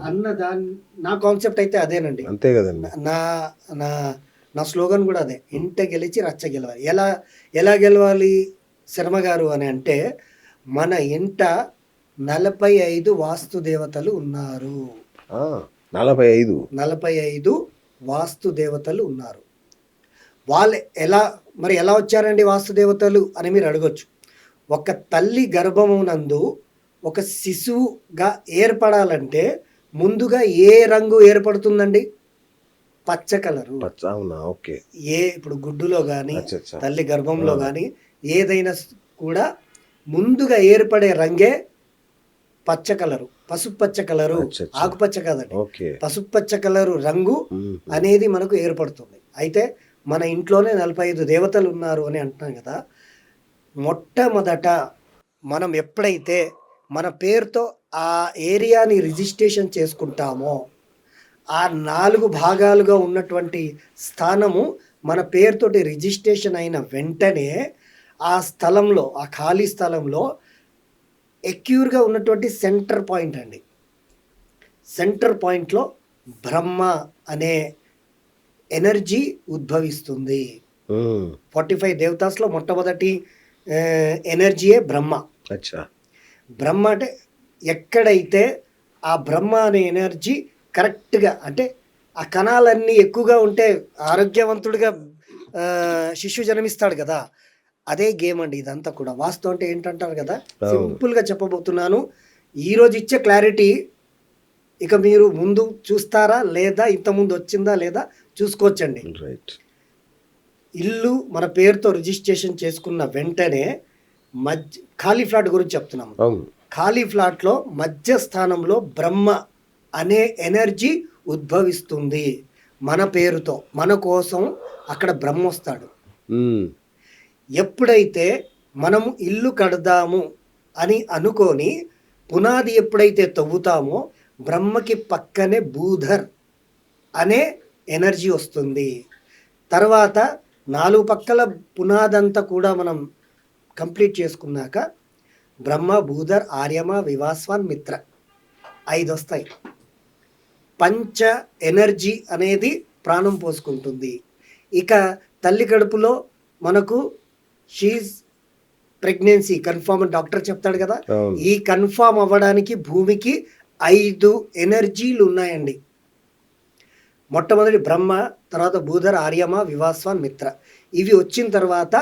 అన్న నా కాన్సెప్ట్ అయితే అదేనండి. అంతే కదండి. నా స్లోగన్ కూడా అదే, ఇంట గెలిచి రచ్చ గెలవాలి. ఎలా గెలవాలి శర్మ గారు అని అంటే, మన ఇంట 45 వాస్తు దేవతలు ఉన్నారు. 45 వాస్తు దేవతలు ఉన్నారు. వాళ్ళు ఎలా వచ్చారండి వాస్తు దేవతలు అని మీరు అడగొచ్చు. ఒక తల్లి గర్భమునందు ఒక శిశువుగా ఏర్పడాలంటే ముందుగా ఏ రంగు ఏర్పడుతుందండి? పచ్చ కలరు. ఇప్పుడు గుడ్డులో కానీ తల్లి గర్భంలో కానీ ఏదైనా కూడా ముందుగా ఏర్పడే రంగే పచ్చ కలరు, పసుపు పచ్చ కలరు, ఆకుపచ్చ కాదండి, పసుపు పచ్చ కలరు రంగు అనేది మనకు ఏర్పడుతుంది. అయితే మన ఇంట్లోనే 45 దేవతలు ఉన్నారు అని అంటున్నాం కదా. మొట్టమొదట మనం ఎప్పుడైతే మన పేరుతో ఆ ఏరియాని రిజిస్ట్రేషన్ చేసుకుంటామో, ఆ 4 భాగాలుగా ఉన్నటువంటి స్థానము మన పేరుతోటి రిజిస్ట్రేషన్ అయిన వెంటనే ఆ స్థలంలో, ఆ ఖాళీ స్థలంలో ఎక్యూర్గా ఉన్నటువంటి సెంటర్ పాయింట్ అండి, సెంటర్ పాయింట్లో బ్రహ్మ అనే ఎనర్జీ ఉద్భవిస్తుంది. 45 దేవతాస్లో మొట్టమొదటి ఎనర్జీయే బ్రహ్మ. బ్రహ్మ అంటే ఎక్కడైతే ఆ బ్రహ్మ అనే ఎనర్జీ కరెక్ట్గా, అంటే ఆ కణాలన్నీ ఎక్కువగా ఉంటే ఆరోగ్యవంతుడిగా శిశువు జన్మిస్తాడు కదా. అదే గేమ్ అండి ఇదంతా కూడా. వాస్తు అంటే ఏంటంటారు కదా, సింపుల్గా చెప్పబోతున్నాను. ఈరోజు ఇచ్చే క్లారిటీ ఇక మీరు ముందు చూస్తారా లేదా, ఇంతకుముందు వచ్చిందా లేదా చూసుకోవచ్చండి. ఇల్లు మన పేరుతో రిజిస్ట్రేషన్ చేసుకున్న వెంటనే ఖాళీ ఫ్లాట్ గురించి చెప్తున్నాము. ఖాళీ ఫ్లాట్లో మధ్య స్థానంలో బ్రహ్మ అనే ఎనర్జీ ఉద్భవిస్తుంది మన పేరుతో. మన కోసం అక్కడ బ్రహ్మ వస్తాడు. ఎప్పుడైతే మనము ఇల్లు కడదాము అని అనుకొని పునాది ఎప్పుడైతే తవ్వుతామో బ్రహ్మకి పక్కనే భూధర్ అనే ఎనర్జీ వస్తుంది. తర్వాత 4 పక్కల పునాదంతా కూడా మనం కంప్లీట్ చేసుకున్నాక బ్రహ్మ, భూధర్, ఆర్యమ, వివాస్వాన్, మిత్ర 5 వస్తాయి. పంచ ఎనర్జీ అనేది ప్రాణం పోసుకుంటుంది. ఇక తల్లి కడుపులో మనకు షీజ్ ప్రెగ్నెన్సీ కన్ఫర్మ్ డాక్టర్ చెప్తాడు కదా. ఈ కన్ఫర్మ్ అవ్వడానికి భూమికి 5 ఎనర్జీలు ఉన్నాయండి. మొట్టమొదటి బ్రహ్మ, తర్వాత భూధర్, ఆర్యమ, వివాస్వాన్, మిత్ర. ఇవి వచ్చిన తర్వాత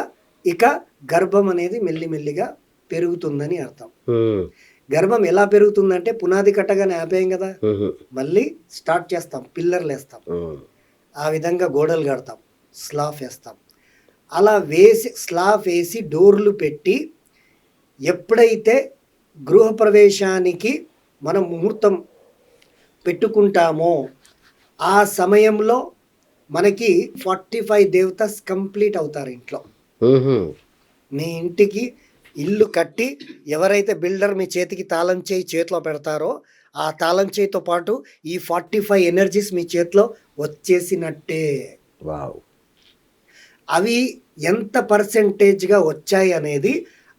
ఇక గర్భం అనేది మెల్లిమెల్లిగా పెరుగుతుందని అర్థం. గర్భం ఎలా పెరుగుతుందంటే పునాది కట్టగానే ఆపేయం కదా, ఉహు. మళ్ళీ స్టార్ట్ చేస్తాం, పిల్లర్లు వేస్తాం, ఉమ్. ఆ విధంగా గోడలు కడతాం, స్లాబ్ వేస్తాం. అలా వేసి స్లాబ్ వేసి డోర్లు పెట్టి ఎప్పుడైతే గృహప్రవేశానికి మనం ముహూర్తం పెట్టుకుంటామో ఆ సమయంలో మనకి 45 దేవతాస్ కంప్లీట్ అవుతారు ఇంట్లో. ఉహు. మీ ఇంటికి ఇల్లు కట్టి ఎవరైతే బిల్డర్ మీ చేతికి తాళం చేయి చేతిలో పెడతారో ఆ తాళం చేయితో పాటు ఈ 45 ఎనర్జీస్ మీ చేతిలో వచ్చేసినట్టే. వావ్. అవి ఎంత పర్సెంటేజ్గా వచ్చాయి అనేది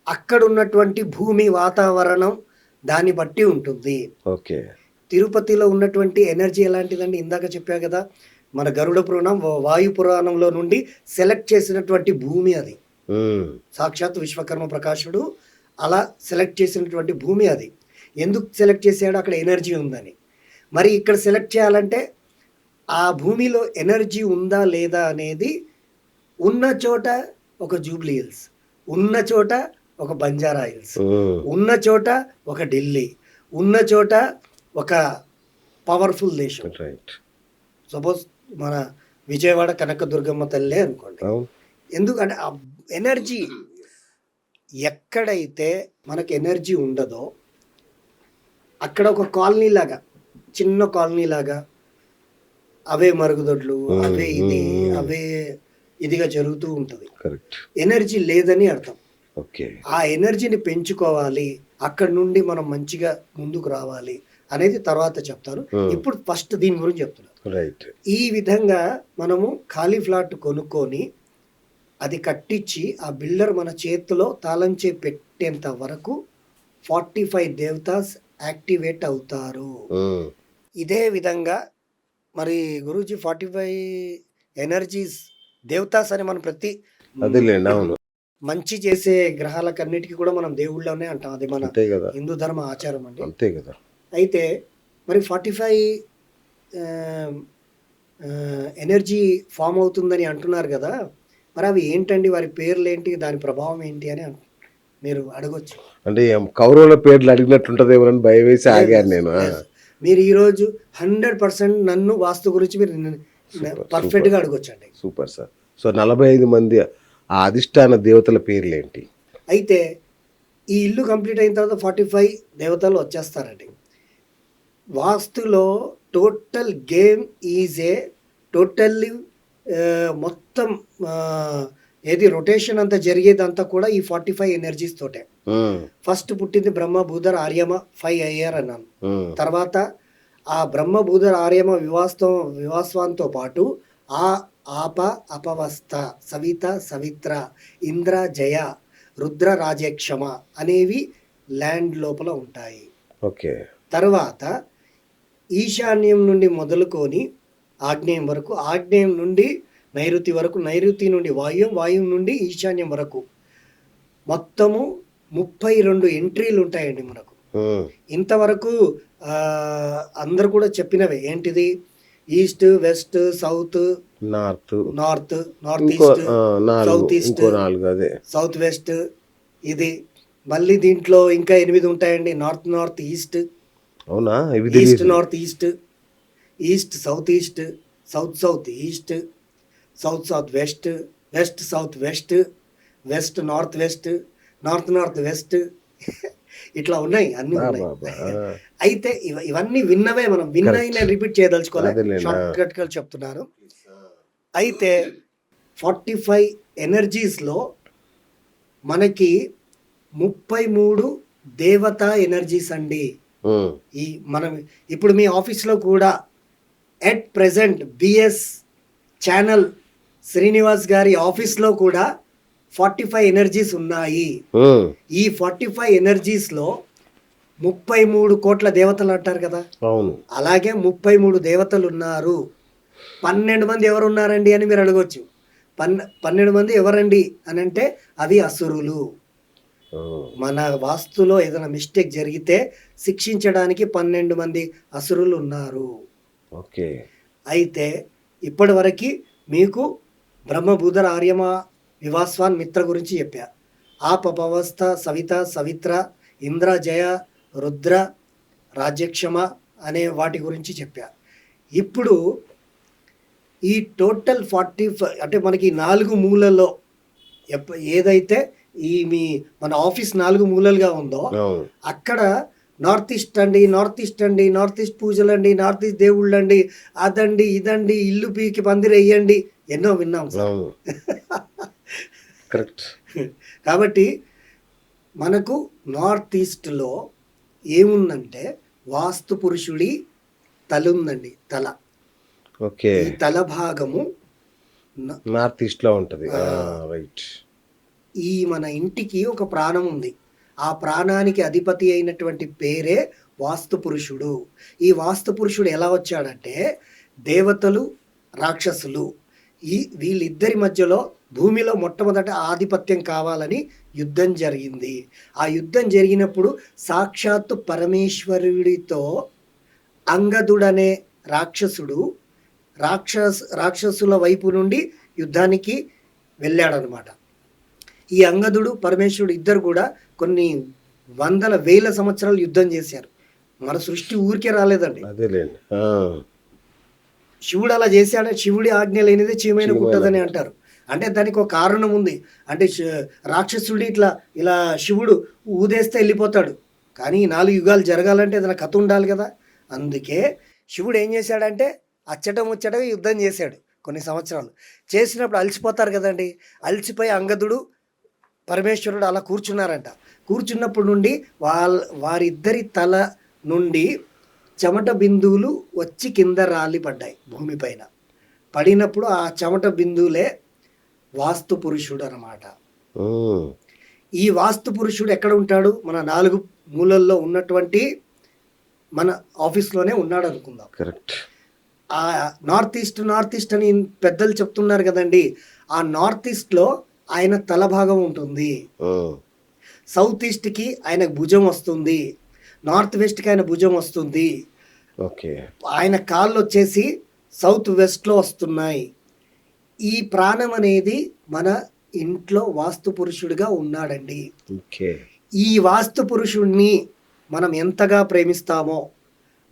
అక్కడ ఉన్నటువంటి భూమి వాతావరణం దాన్ని బట్టి ఉంటుంది. ఓకే. తిరుపతిలో ఉన్నటువంటి ఎనర్జీ ఎలాంటిదండి? ఇందాక చెప్పా కదా, మన గరుడ పురాణం వాయు పురాణంలో నుండి సెలెక్ట్ చేసినటువంటి భూమి అది. ఉమ్. సాక్షాత్ విశ్వకర్మ ప్రకాశుడు అలా సెలెక్ట్ చేసినటువంటి భూమి అది. ఎందుకు సెలెక్ట్ చేశాడో అక్కడ ఎనర్జీ ఉందని. మరి ఇక్కడ సెలెక్ట్ చేయాలంటే ఆ భూమిలో ఎనర్జీ ఉందా లేదా అనేది ఉన్న చోట ఒక జూబ్లీ హిల్స్, ఉన్న చోట ఒక బంజారా హిల్స్, ఉమ్. ఉన్న చోట ఒక ఢిల్లీ, ఉన్న చోట ఒక పవర్ఫుల్ దేశం. రైట్. సపోజ్ మన విజయవాడ కనకదుర్గమ్మ తల్లే అనుకోండి. అవును. ఎందుకంటే ఆ ఎనర్జీ ఎక్కడైతే మనకి ఎనర్జీ ఉండదో అక్కడ ఒక కాలనీ లాగా, చిన్న కాలనీ లాగా అవే మరుగుదొడ్లు, అవే ఇది, అవే ఇదిగా జరుగుతూ ఉంటుంది. కరెక్ట్. ఎనర్జీ లేదని అర్థం. ఓకే. ఆ ఎనర్జీని పెంచుకోవాలి, అక్కడ నుండి మనం మంచిగా ముందుకు రావాలి అనేది తర్వాత చెప్తాను. ఇప్పుడు ఫస్ట్ దీని గురించి చెప్తున్నాను. రైట్. ఈ విధంగా మనము ఖాళీ ఫ్లాట్ కొనుక్కొని అది కట్టించి ఆ బిల్డర్ మన చేతిలో తాళం చేయి పెట్టేంత వరకు 45 దేవతాస్ యాక్టివేట్ అవుతారు. ఉమ్. ఇదే విధంగా మరి గురూజీ 45 ఎనర్జీస్ దేవతాస్ అని మనం ప్రతి అదేలేండి. అవును. మంచి చేసే గ్రహాలకన్నిటికీ కూడా మనం దేవుళ్ళనే అంటాం. అది మన అంతే కదా. హిందూ ధర్మ ఆచారం అండి. అంతే కదా. అయితే మరి 45 ఎనర్జీ ఫామ్ అవుతుందని అంటున్నారు కదా, మరి అవి ఏంటండి, వారి పేర్లు ఏంటి, దాని ప్రభావం ఏంటి అని మీరు అడగొచ్చు. అంటే కౌరవుల పేర్లు అడిగినట్టుంటదేమోనని భయం వేసి ఆగాను నేను. మీరు ఈరోజు 100% నన్ను వాస్తు గురించి మీరు పర్ఫెక్ట్గా అడగొచ్చండి. Super sir. సో 45 మంది ఆ అధిష్టాన దేవతల పేర్లు ఏంటి? అయితే ఈ ఇల్లు కంప్లీట్ అయిన తర్వాత 45 దేవతలు వచ్చేస్తారండి. వాస్తులో total game is a totally మొత్తం ఏది రొటేషన్ అంతా జరిగేదంతా కూడా ఈ 45 ఎనర్జీస్ తోటే. ఫస్ట్ పుట్టింది బ్రహ్మ భూధర్ ఆర్యమ 5 అయ్యారు అన్నాను. తర్వాత ఆ బ్రహ్మ భూధర్ ఆర్యమ వివాస్వంతో పాటు ఆ ఆప అపవస్థ సవిత సవిత్ర ఇంద్ర జయ రుద్ర రాజేక్షమ అనేవి ల్యాండ్ లోపల ఉంటాయి. ఓకే. తర్వాత ఈశాన్యం నుండి మొదలుకొని ఆగ్నేయం వరకు, ఆగ్నేయం నుండి నైరుతి వరకు, నైరుతి నుండి వాయువ్యం, వాయువ్యం నుండి ఈశాన్యం వరకు మొత్తము 32 ఎంట్రీలు ఉంటాయండి మనకు. ఇంతవరకు అందరు కూడా చెప్పినవే ఏంటిది, east west south north east south east south west, ఇది మళ్ళీ దీంట్లో ఇంకా 8 ఉంటాయండి. నార్త్ ఈస్ట్, అవునా, east north east, east south east, south east, south west, west south west, west north west ఇట్లా ఉన్నాయి, అన్ని ఉన్నాయి. అయితే ఇవన్నీ విన్నవే, మనం విన్నవి నేను రిపీట్ చేయదలుచుకోవాలి, షార్ట్ కట్ గా చెప్తున్నాను. అయితే 45 ఎనర్జీస్లో మనకి 33 దేవతా ఎనర్జీస్ అండి. ఈ మనం ఇప్పుడు మీ ఆఫీస్లో కూడా at present BS channel Srinivas గారి ఆఫీస్లో కూడా 45 ఎనర్జీస్ ఉన్నాయి. ఈ 45 ఎనర్జీస్లో 33 కోట్ల దేవతలు అంటారు కదా, అవును, అలాగే 33 దేవతలు ఉన్నారు. 12 మంది ఎవరు ఉన్నారండి అని మీరు అడగవచ్చు. 12 మంది ఎవరండి అని అంటే అవి అసురులు. మన వాస్తులో ఏదైనా మిస్టేక్ జరిగితే శిక్షించడానికి 12 మంది అసురులు ఉన్నారు. ఓకే. అయితే ఇప్పటి వరకు మీకు బ్రహ్మభూధర ఆర్యమ వివాస్వాన్ మిత్ర గురించి చెప్పా. ఆపవస్థ సవిత సవిత్ర ఇంద్ర జయ రుద్ర, రాజ్యక్షమ అనే వాటి గురించి చెప్పా. ఇప్పుడు ఈ టోటల్ 45 అంటే మనకి 4 మూలల్లో ఏదైతే మన ఆఫీస్ 4 మూలలుగా ఉందో అవును. అక్కడ నార్త్ ఈస్ట్ అండి, నార్త్ ఈస్ట్ పూజలు అండి, నార్త్ ఈస్ట్ దేవుళ్ళు అండి, అదండి ఇదండి, ఇల్లు పీకి పందిరేయండి, ఎన్నో విన్నాం సార్. అవును. కరెక్ట్. కాబట్టి మనకు నార్త్ ఈస్ట్లో ఏముందంటే వాస్తు పురుషుడి తల ఉందండి. తల, ఓకే. ఈ తల భాగము నార్త్ ఈస్ట్ లో ఉంటది. రైట్. ఈ మన ఇంటికి ఒక ప్రాణం ఉంది. ఆ ప్రాణానికి అధిపతి అయినటువంటి పేరే వాస్తు పురుషుడు. ఈ వాస్తు పురుషుడు ఎలా వచ్చాడంటే దేవతలు, రాక్షసులు వీళ్ళిద్దరి మధ్యలో భూమిలో మొట్టమొదట ఆధిపత్యం కావాలని యుద్ధం జరిగింది. ఆ యుద్ధం జరిగినప్పుడు సాక్షాత్తు పరమేశ్వరుడితో అంగదుడనే రాక్షసుడు రాక్షసుల వైపు నుండి యుద్ధానికి వెళ్ళాడనమాట. ఈ అంగదుడు, పరమేశ్వరుడు ఇద్దరు కూడా కొన్ని వందల వేల సంవత్సరాలు యుద్ధం చేశారు. మన సృష్టి ఊరికే రాలేదండి. అదేలేండి. శివుడు అలా చేశాడు. శివుడి ఆజ్ఞ లేనిదే చీమైన కుట్టదని అంటారు. అంటే దానికి ఒక కారణం ఉంది. అంటే రాక్షసుడి ఇలా శివుడు ఊదేస్తే వెళ్ళిపోతాడు. కానీ 4 యుగాలు జరగాలంటే ఏదైనా కథ ఉండాలి కదా. అందుకే శివుడు ఏం చేశాడంటే ముచ్చటగా యుద్ధం చేశాడు కొన్ని సంవత్సరాలు. చేసినప్పుడు అలసిపోతారు కదండి. అలసిపోయి అంగదుడు, పరమేశ్వరుడు అలా కూర్చున్నారంట. కూర్చున్నప్పుడు నుండి వారిద్దరి తల నుండి చెమట బిందువులు వచ్చి కింద రాలి పడ్డాయి భూమిపైన. పడినప్పుడు ఆ చెమట బిందువులే వాస్తు పురుషుడు అన్నమాట. ఈ వాస్తు పురుషుడు ఎక్కడ ఉంటాడు? మన 4 మూలల్లో ఉన్నటువంటి మన ఆఫీస్లోనే ఉన్నాడు అనుకుందాం. కరెక్ట్. ఆ నార్త్ ఈస్ట్ అని పెద్దలు చెప్తున్నారు కదండి. ఆ నార్త్ ఈస్ట్లో ఆయన తల భాగం ఉంటుంది. సౌత్ ఈస్ట్కి ఆయన భుజం వస్తుంది. నార్త్ వెస్ట్కి ఆయన భుజం వస్తుంది. ఓకే. ఆయన కాళ్ళు వచ్చేసి సౌత్ వెస్ట్లో వస్తున్నాయి. ఈ ప్రాణం అనేది మన ఇంట్లో వాస్తు పురుషుడిగా ఉన్నాడండి. ఓకే. ఈ వాస్తు పురుషుడిని మనం ఎంతగా ప్రేమిస్తామో,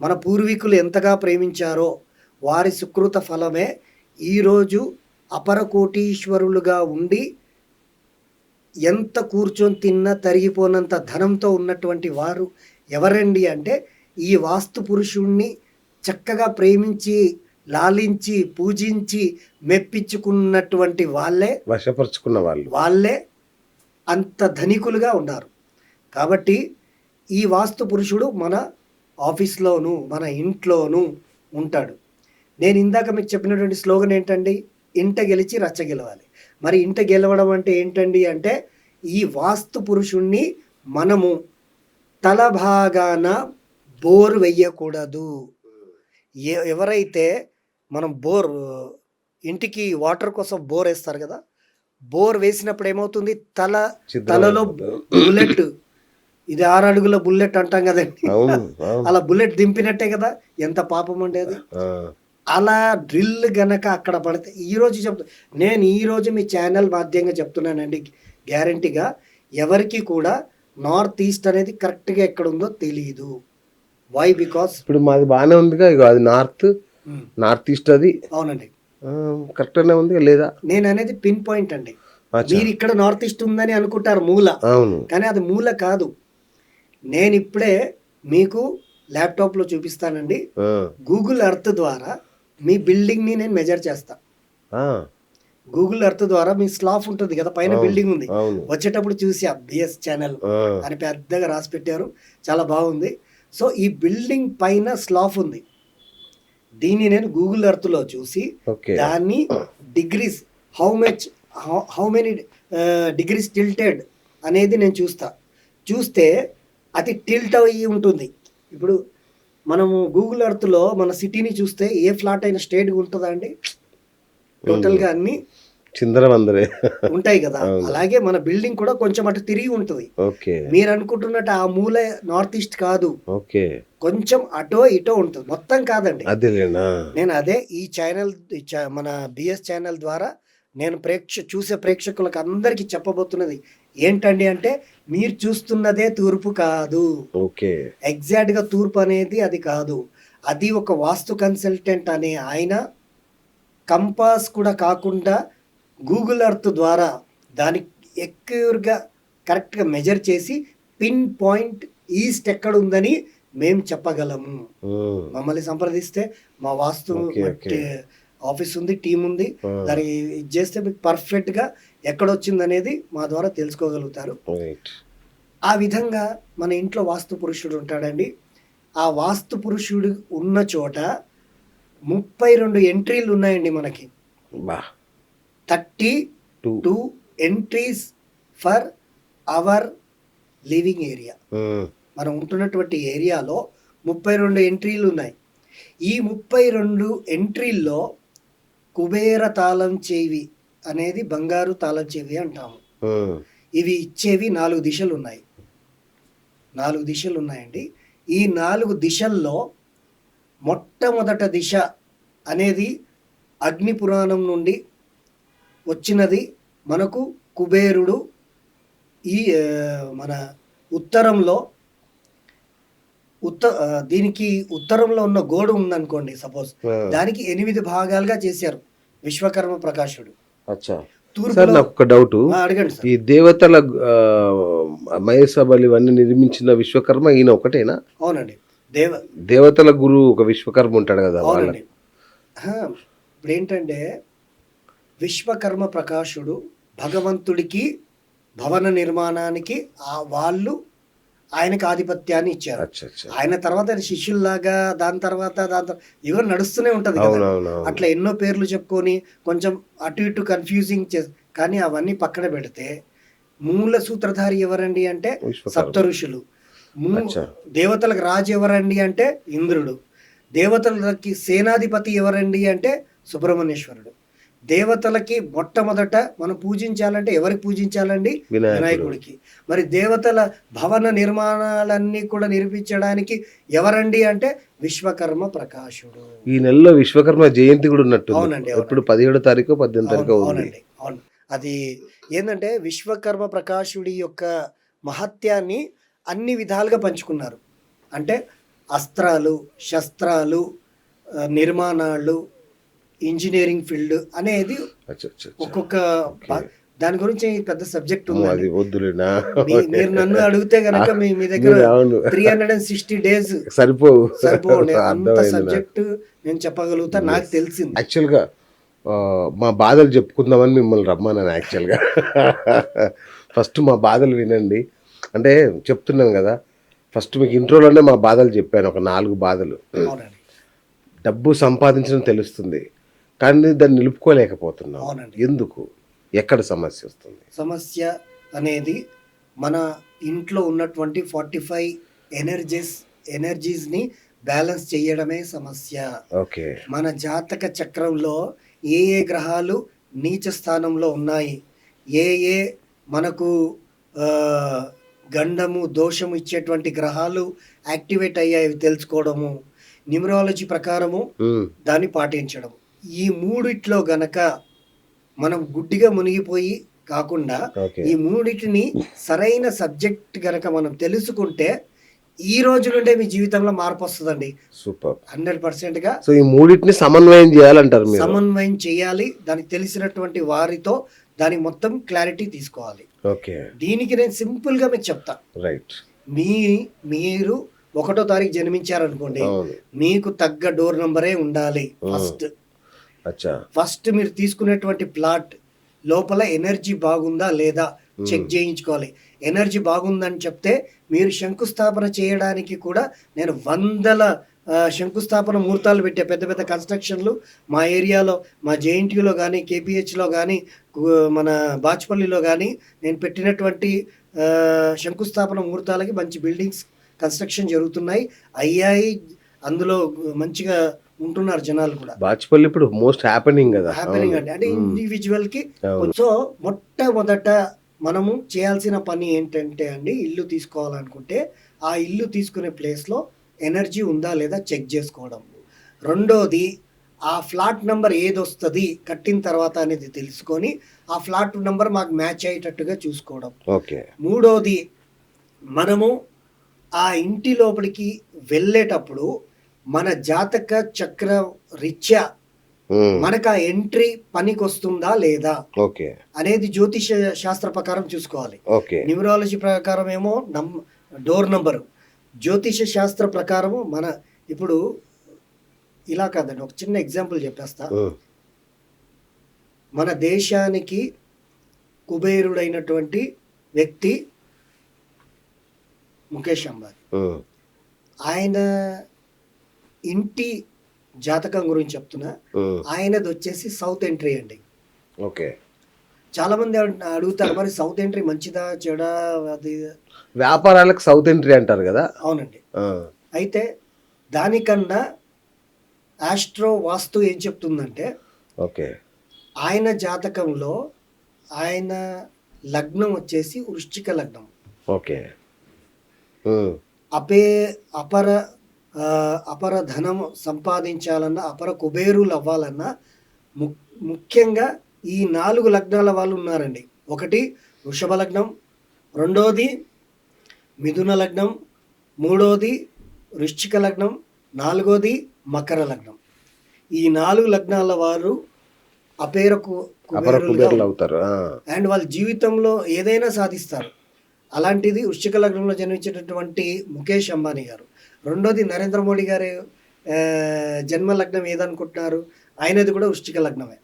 మన పూర్వీకులు ఎంతగా ప్రేమించారో వారి సుకృత ఫలమే ఈరోజు అపర కోటీశ్వరులుగా ఉండి ఎంత కూర్చొని తిన్నా తరిగిపోనంత ధనంతో ఉన్నటువంటి వారు ఎవరండి అంటే ఈ వాస్తు పురుషుణ్ణి చక్కగా ప్రేమించి, లాలించి, పూజించి, మెప్పించుకున్నటువంటి వశపరుచుకున్న వాళ్ళే అంత ధనికులుగా ఉన్నారు. కాబట్టి ఈ వాస్తు పురుషుడు మన ఆఫీస్లోనూ మన ఇంట్లోనూ ఉంటాడు. నేను ఇందాక మీకు చెప్పినటువంటి స్లోగన్ ఏంటండి? ఇంట గెలిచి రచ్చ గెలవాలి. మరి ఇంట గెలవడం అంటే ఏంటండి అంటే ఈ వాస్తు పురుషుణ్ణి మనము తల భాగాన బోర్ వెయ్యకూడదు. ఎవరైతే మనం ఇంటికి వాటర్ కోసం బోర్ వేస్తారు కదా, బోర్ వేసినప్పుడు ఏమవుతుంది? తలలో బుల్లెట్, ఇది 6 అడుగుల బుల్లెట్ అంటాం కదండి, అలా బుల్లెట్ దింపినట్టే కదా. ఎంత పాపం ఉండేది. అలా డ్రిల్ గనక అక్కడ పడితే నేను ఈరోజు మీ ఛానల్ మాధ్యంగా చెప్తున్నానండి, గ్యారంటీగా ఎవరికి కూడా నార్త్ ఈస్ట్ అనేది కరెక్ట్గా ఎక్కడ ఉందో తెలియదు. వై? బికాస్ ఇప్పుడు మాది బాగానే ఉందిగా, ఇక అది నార్త్ ఈస్ట్, అది అవునండి కరెక్ట్గానే ఉంది లేదా? నేను అనేది పిన్ పాయింట్ అండి. మీరు ఇక్కడ నార్త్ ఈస్ట్ ఉందని అనుకుంటారు మూల, కానీ అది మూల కాదు. నేను ఇప్పుడే మీకు ల్యాప్టాప్లో చూపిస్తానండి. గూగుల్ ఎర్త్ ద్వారా మీ బిల్డింగ్ని నేను మెజర్ చేస్తా. గూగుల్ ఎర్త్ ద్వారా మీ స్లాఫ్ ఉంటుంది కదా, పైన బిల్డింగ్ ఉంది, వచ్చేటప్పుడు చూసి బిఎస్ ఛానల్ అని పెద్దగా రాసి పెట్టారు, చాలా బాగుంది. సో ఈ బిల్డింగ్ పైన స్లాఫ్ ఉంది. దీన్ని నేను గూగుల్ ఎర్త్లో చూసి దాన్ని degrees how many degrees tilted అనేది నేను చూస్తే అది టిల్ట్ అయ్యి ఉంటుంది. ఇప్పుడు మనము గూగుల్ ఎర్త్లో మన సిటీని చూస్తే ఏ ఫ్లాట్ అయినా స్ట్రేట్గా ఉంటుందా అండి? టోటల్గా అన్ని చిందరవందరే ఉంటాయి కదా. అలాగే మన బిల్డింగ్ కూడా కొంచెం అటు తిరిగి ఉంటుంది. మీరు అనుకుంటున్నట్టు ఆ మూల నార్త్ ఈస్ట్ కాదు, కొంచెం అటో ఇటో ఉంటుంది, మొత్తం కాదండి. నేను అదే ఈ ఛానల్, మన బిఎస్ ఛానల్ ద్వారా నేను చూసే ప్రేక్షకులకు అందరికీ చెప్పబోతున్నది ఏంటండి అంటే మీరు చూస్తున్నదే తూర్పు కాదు, ఓకే. ఎగ్జాక్ట్గా తూర్పు అనేది అది కాదు. అది ఒక వాస్తు కన్సల్టెంట్ అనే ఆయన కంపాస్ కూడా కాకుండా గూగుల్ ఎర్త్ ద్వారా దానికి ఎక్యూర్గా కరెక్ట్గా మెజర్ చేసి పిన్ పాయింట్ ఈస్ట్ ఎక్కడ ఉందని మేము చెప్పగలము. మమ్మల్ని సంప్రదిస్తే మా వాస్తు ఓకే. ఆఫీస్ ఉంది, టీం ఉంది, దానికి ఇది చేస్తే మీకు పర్ఫెక్ట్గా ఎక్కడొచ్చింది అనేది మా ద్వారా తెలుసుకోగలుగుతారు. ఆ విధంగా మన ఇంట్లో వాస్తు పురుషుడు ఉంటాడండి. ఆ వాస్తు పురుషుడు ఉన్న చోట 32 ఎంట్రీలు ఉన్నాయండి మనకి. 32 entries for hour living area. మనం ఉంటున్నటువంటి ఏరియాలో 32 ఎంట్రీలు ఉన్నాయి. ఈ 32 ఎంట్రీల్లో కుబేర తాళం చెవి అనేది బంగారు తాళం చెవి అంటాము. ఇవి ఇచ్చేవి 4 దిశలు ఉన్నాయి. 4 దిశలు ఉన్నాయండి. ఈ 4 దిశల్లో మొట్టమొదట దిశ అనేది అగ్ని పురాణం నుండి వచ్చినది. మనకు కుబేరుడు ఈ మన ఉత్తరంలో దీనికి ఉత్తరంలో ఉన్న గోడ ఉందనుకోండి సపోజ్, దానికి 8 భాగాలుగా చేశారు విశ్వకర్మ ప్రకాశుడు. సార్ నాకు ఒక డౌట్, అడగండి. ఈ దేవతల మహేసభలు ఇవన్నీ నిర్మించిన విశ్వకర్మ ఈయన ఒకటేనా? అవునండి. దేవతల గురువు ఒక విశ్వకర్మ ఉంటాడు కదా. అవునండి. ఇప్పుడు ఏంటంటే విశ్వకర్మ ప్రకాశుడు భగవంతుడికి భవన నిర్మాణానికి వాళ్ళు ఆయనకు ఆధిపత్యాన్ని ఇచ్చారు. ఆయన తర్వాత శిష్యుల్లాగా దాని తర్వాత ఇవన్నీ నడుస్తూనే ఉంటది కదా. అట్లా ఎన్నో పేర్లు చెప్పుకొని కొంచెం అటు ఇటు కన్ఫ్యూజింగ్ కానీ అవన్నీ పక్కన పెడితే మూల సూత్రధారి ఎవరండి అంటే సప్త ఋషులు. దేవతలకు రాజు ఎవరండి అంటే ఇంద్రుడు. దేవతలకి సేనాధిపతి ఎవరండి అంటే సుబ్రహ్మణ్యేశ్వరుడు. దేవతలకి మొట్టమొదట మనం పూజించాలంటే ఎవరికి పూజించాలండి? వినాయకుడికి. మరి దేవతల భవన నిర్మాణాలన్నీ కూడా నిర్మించడానికి ఎవరండి అంటే విశ్వకర్మ ప్రకాశుడు. ఈ నెలలో విశ్వకర్మ జయంతి కూడా ఉన్నట్టు. అవునండి. ఇప్పుడు 17వ తారీఖు 18వ తారీఖు. అవునండి, అవును. అది ఏంటంటే విశ్వకర్మ ప్రకాశుడి యొక్క మహత్యాన్ని అన్ని విధాలుగా పంచుకున్నారు. అంటే అస్త్రాలు, శస్త్రాలు, నిర్మాణాలు, ఇంజనీరింగ్ ఫీల్డ్ అనేది ఒక్కొక్క దాని గురించి పెద్ద సబ్జెక్ట్ ఉంది. మీరు నన్ను అడిగితే గనక మీ దగ్గర 360 days సరిపోండి. అంత సబ్జెక్ట్ నేను చెప్పగలుగుతా, నాకు తెలిసింది. యాక్చువల్గా మా బాధలు చెప్పుకుందామని మిమ్మల్ని రమ్మన్నాను. యాక్చువల్గా ఫస్ట్ మా బాధలు వినండి అంటే చెప్తున్నాను కదా. ఫస్ట్ మీకు ఇంట్రోలోనే మా బాధలు చెప్పాను, ఒక 4 బాధలు. డబ్బు సంపాదించడం తెలుస్తుంది కానీ దాన్ని నిలుపుకోలేకపోతున్నాం. ఎందుకు? ఎక్కడ సమస్య వస్తుంది? సమస్య అనేది మన ఇంట్లో ఉన్నటువంటి 45 ఎనర్జీస్ని బ్యాలెన్స్ చేయడమే సమస్య. ఓకే. మన జాతక చక్రంలో ఏ గ్రహాలు నీచ స్థానంలో ఉన్నాయి, ఏ మనకు గండము దోషము ఇచ్చేటువంటి గ్రహాలు యాక్టివేట్ అయ్యాయి తెలుసుకోవడము, న్యూమరాలజీ ప్రకారము దాన్ని పాటించడం. ఈ మూడిట్లో గనక మనం గుడ్డిగా మునిగిపోయి కాకుండా ఈ మూడిటిని సరైన సబ్జెక్ట్ గనక మనం తెలుసుకుంటే ఈ రోజు నుండే మీ జీవితంలో మార్పు వస్తుందండి. సూపర్. 100%గా. సో ఈ మూడిటిని సమన్వయం చేయాలంటారు మీరు? సమన్వయం చేయాలి. దానికి తెలిసినటువంటి వారితో దాని మొత్తం క్లారిటీ తీసుకోవాలి. ఓకే. దీనికి నేను సింపుల్ గా మీకు చెప్తా. రైట్. మీరు 1వ తారీఖు జన్మించారనుకోండి, మీకు తగ్గ డోర్ నంబరే ఉండాలి. ఫస్ట్ మీరు తీసుకునేటువంటి ప్లాట్ లోపల ఎనర్జీ బాగుందా లేదా చెక్ చేయించుకోవాలి. ఎనర్జీ బాగుందని చెప్తే మీరు శంకుస్థాపన చేయడానికి కూడా నేను 100 శంకుస్థాపన ముహూర్తాలు పెట్టే పెద్ద పెద్ద కన్స్ట్రక్షన్లు మా ఏరియాలో, మా జేఎన్టీయూలో కానీ, కేపీహెచ్లో కానీ, మన బాచ్పల్లిలో కానీ నేను పెట్టినటువంటి శంకుస్థాపన ముహూర్తాలకి మంచి బిల్డింగ్స్ కన్స్ట్రక్షన్ జరుగుతున్నాయి, అయ్యాయి. అందులో మంచిగా ఉంటున్నారు జనాలు కూడా. బాచ్పల్లి ఇప్పుడు మోస్ట్ హ్యాపెనింగ్ కదా. హ్యాపెనింగ్ అంటే ఇండివిజువల్ కి. సో మొట్టమొదట మనము చేయాల్సిన పని ఏంటంటే అండి, ఇల్లు తీసుకోవాలనుకుంటే ఆ ఇల్లు తీసుకునే ప్లేస్లో ఎనర్జీ ఉందా లేదా చెక్ చేసుకోవడం. రెండోది ఆ ఫ్లాట్ నెంబర్ ఏది వస్తుంది కట్టిన తర్వాత అనేది తెలుసుకొని ఆ ఫ్లాట్ నెంబర్ మాకు మ్యాచ్ అయ్యేటట్టుగా చూసుకోవడం. ఓకే. మూడోది, మనము ఆ ఇంటి లోపలికి వెళ్ళేటప్పుడు మన జాతక చక్ర రీత్యా మనకు ఆ ఎంట్రీ పనికొస్తుందా లేదా ఓకే. అనేది జ్యోతిష శాస్త్ర ప్రకారం చూసుకోవాలి. ఓకే. న్యూమరాలజీ ప్రకారం ఏమో డోర్ నంబరు, జ్యోతిష శాస్త్ర ప్రకారము మన ఇప్పుడు ఇలా కాదండి, ఒక చిన్న ఎగ్జాంపుల్ చెప్పేస్తా. మన దేశానికి కుబేరుడైనటువంటి వ్యక్తి ముఖేష్ అంబానీ. ఆయన ఇంటి జాతకం గురించి చెప్తున్నా. ఆయనది వచ్చేసి సౌత్ ఎంట్రీ అండి. ఓకే. చాలా మంది అడుగుతారు, మరి సౌత్ ఎంట్రీ మంచిదా చెడా అది. వ్యాపారాలకు సౌత్ ఎంట్రీ అంటారు కదా. అవునండి. అయితే దానికన్నా ఆస్ట్రో వాస్తు ఏం చెప్తుందంటే, ఓకే, ఆయన జాతకంలో ఆయన లగ్నం వచ్చేసి వృశ్చిక లగ్నం. ఓకే. అపర ధనం సంపాదించాలన్నా, అపర కుబేరులు అవ్వాలన్నా ముఖ్యంగా ఈ 4 లగ్నాల వాళ్ళు ఉన్నారండి. ఒకటి వృషభ లగ్నం, రెండోది మిథున లగ్నం, మూడోది వృశ్చిక లగ్నం, నాలుగోది మకర లగ్నం. ఈ 4 లగ్నాల వారు కుబేరులు అవుతారు అండ్ వాళ్ళ జీవితంలో ఏదైనా సాధిస్తారు. అలాంటిది వృశ్చిక లగ్నంలో జన్మించినటువంటి ముఖేష్ అంబానీ గారు. రెండోది నరేంద్ర మోడీ గారి జన్మ లగ్నం ఏదనుకుంటున్నారు, ఆయనది కూడా వృశ్చిక లగ్నమే.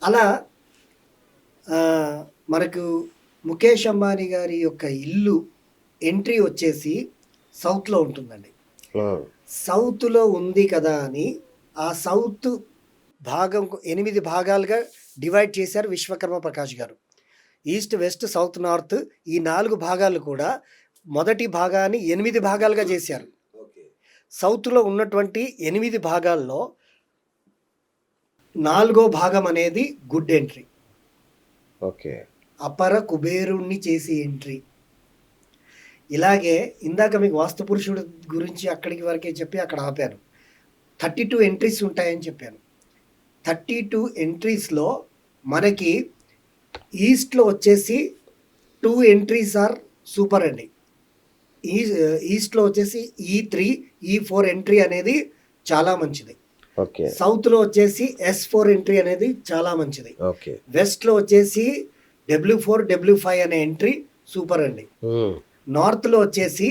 అలా మనకు ముఖేష్ అంబానీ గారి యొక్క ఇల్లు ఎంట్రీ వచ్చేసి సౌత్లో ఉంటుందండి. సౌత్లో ఉంది కదా అని ఆ సౌత్ భాగం 8 భాగాలుగా డివైడ్ చేశారు విశ్వకర్మ ప్రకాష్ గారు. ఈస్ట్, వెస్ట్, సౌత్, నార్త్ ఈ 4 భాగాలు కూడా మొదటి భాగాన్ని 8 భాగాలుగా చేశారు. సౌత్లో ఉన్నటువంటి 8 భాగాల్లో 4వ భాగం అనేది గుడ్ ఎంట్రీ. ఓకే. అపర కుబేరుణ్ణి చేసి ఎంట్రీ. ఇలాగే ఇందాక మీకు వాస్తు పురుషుడు గురించి అక్కడికి వరకే చెప్పి అక్కడ ఆపాను. 32 ఎంట్రీస్ ఉంటాయని చెప్పాను. 32 ఎంట్రీస్లో మనకి ఈస్ట్లో వచ్చేసి 2 ఎంట్రీస్ ఆర్ సూపర్ అండి. ఈస్ట్లో వచ్చేసి E3, E4 ఎంట్రీ అనేది చాలా మంచిది. సౌత్లో వచ్చేసి S4 ఎంట్రీ అనేది చాలా మంచిది. వెస్ట్లో వచ్చేసి W4, W5 అనే ఎంట్రీ సూపర్ అండి. నార్త్లో వచ్చేసి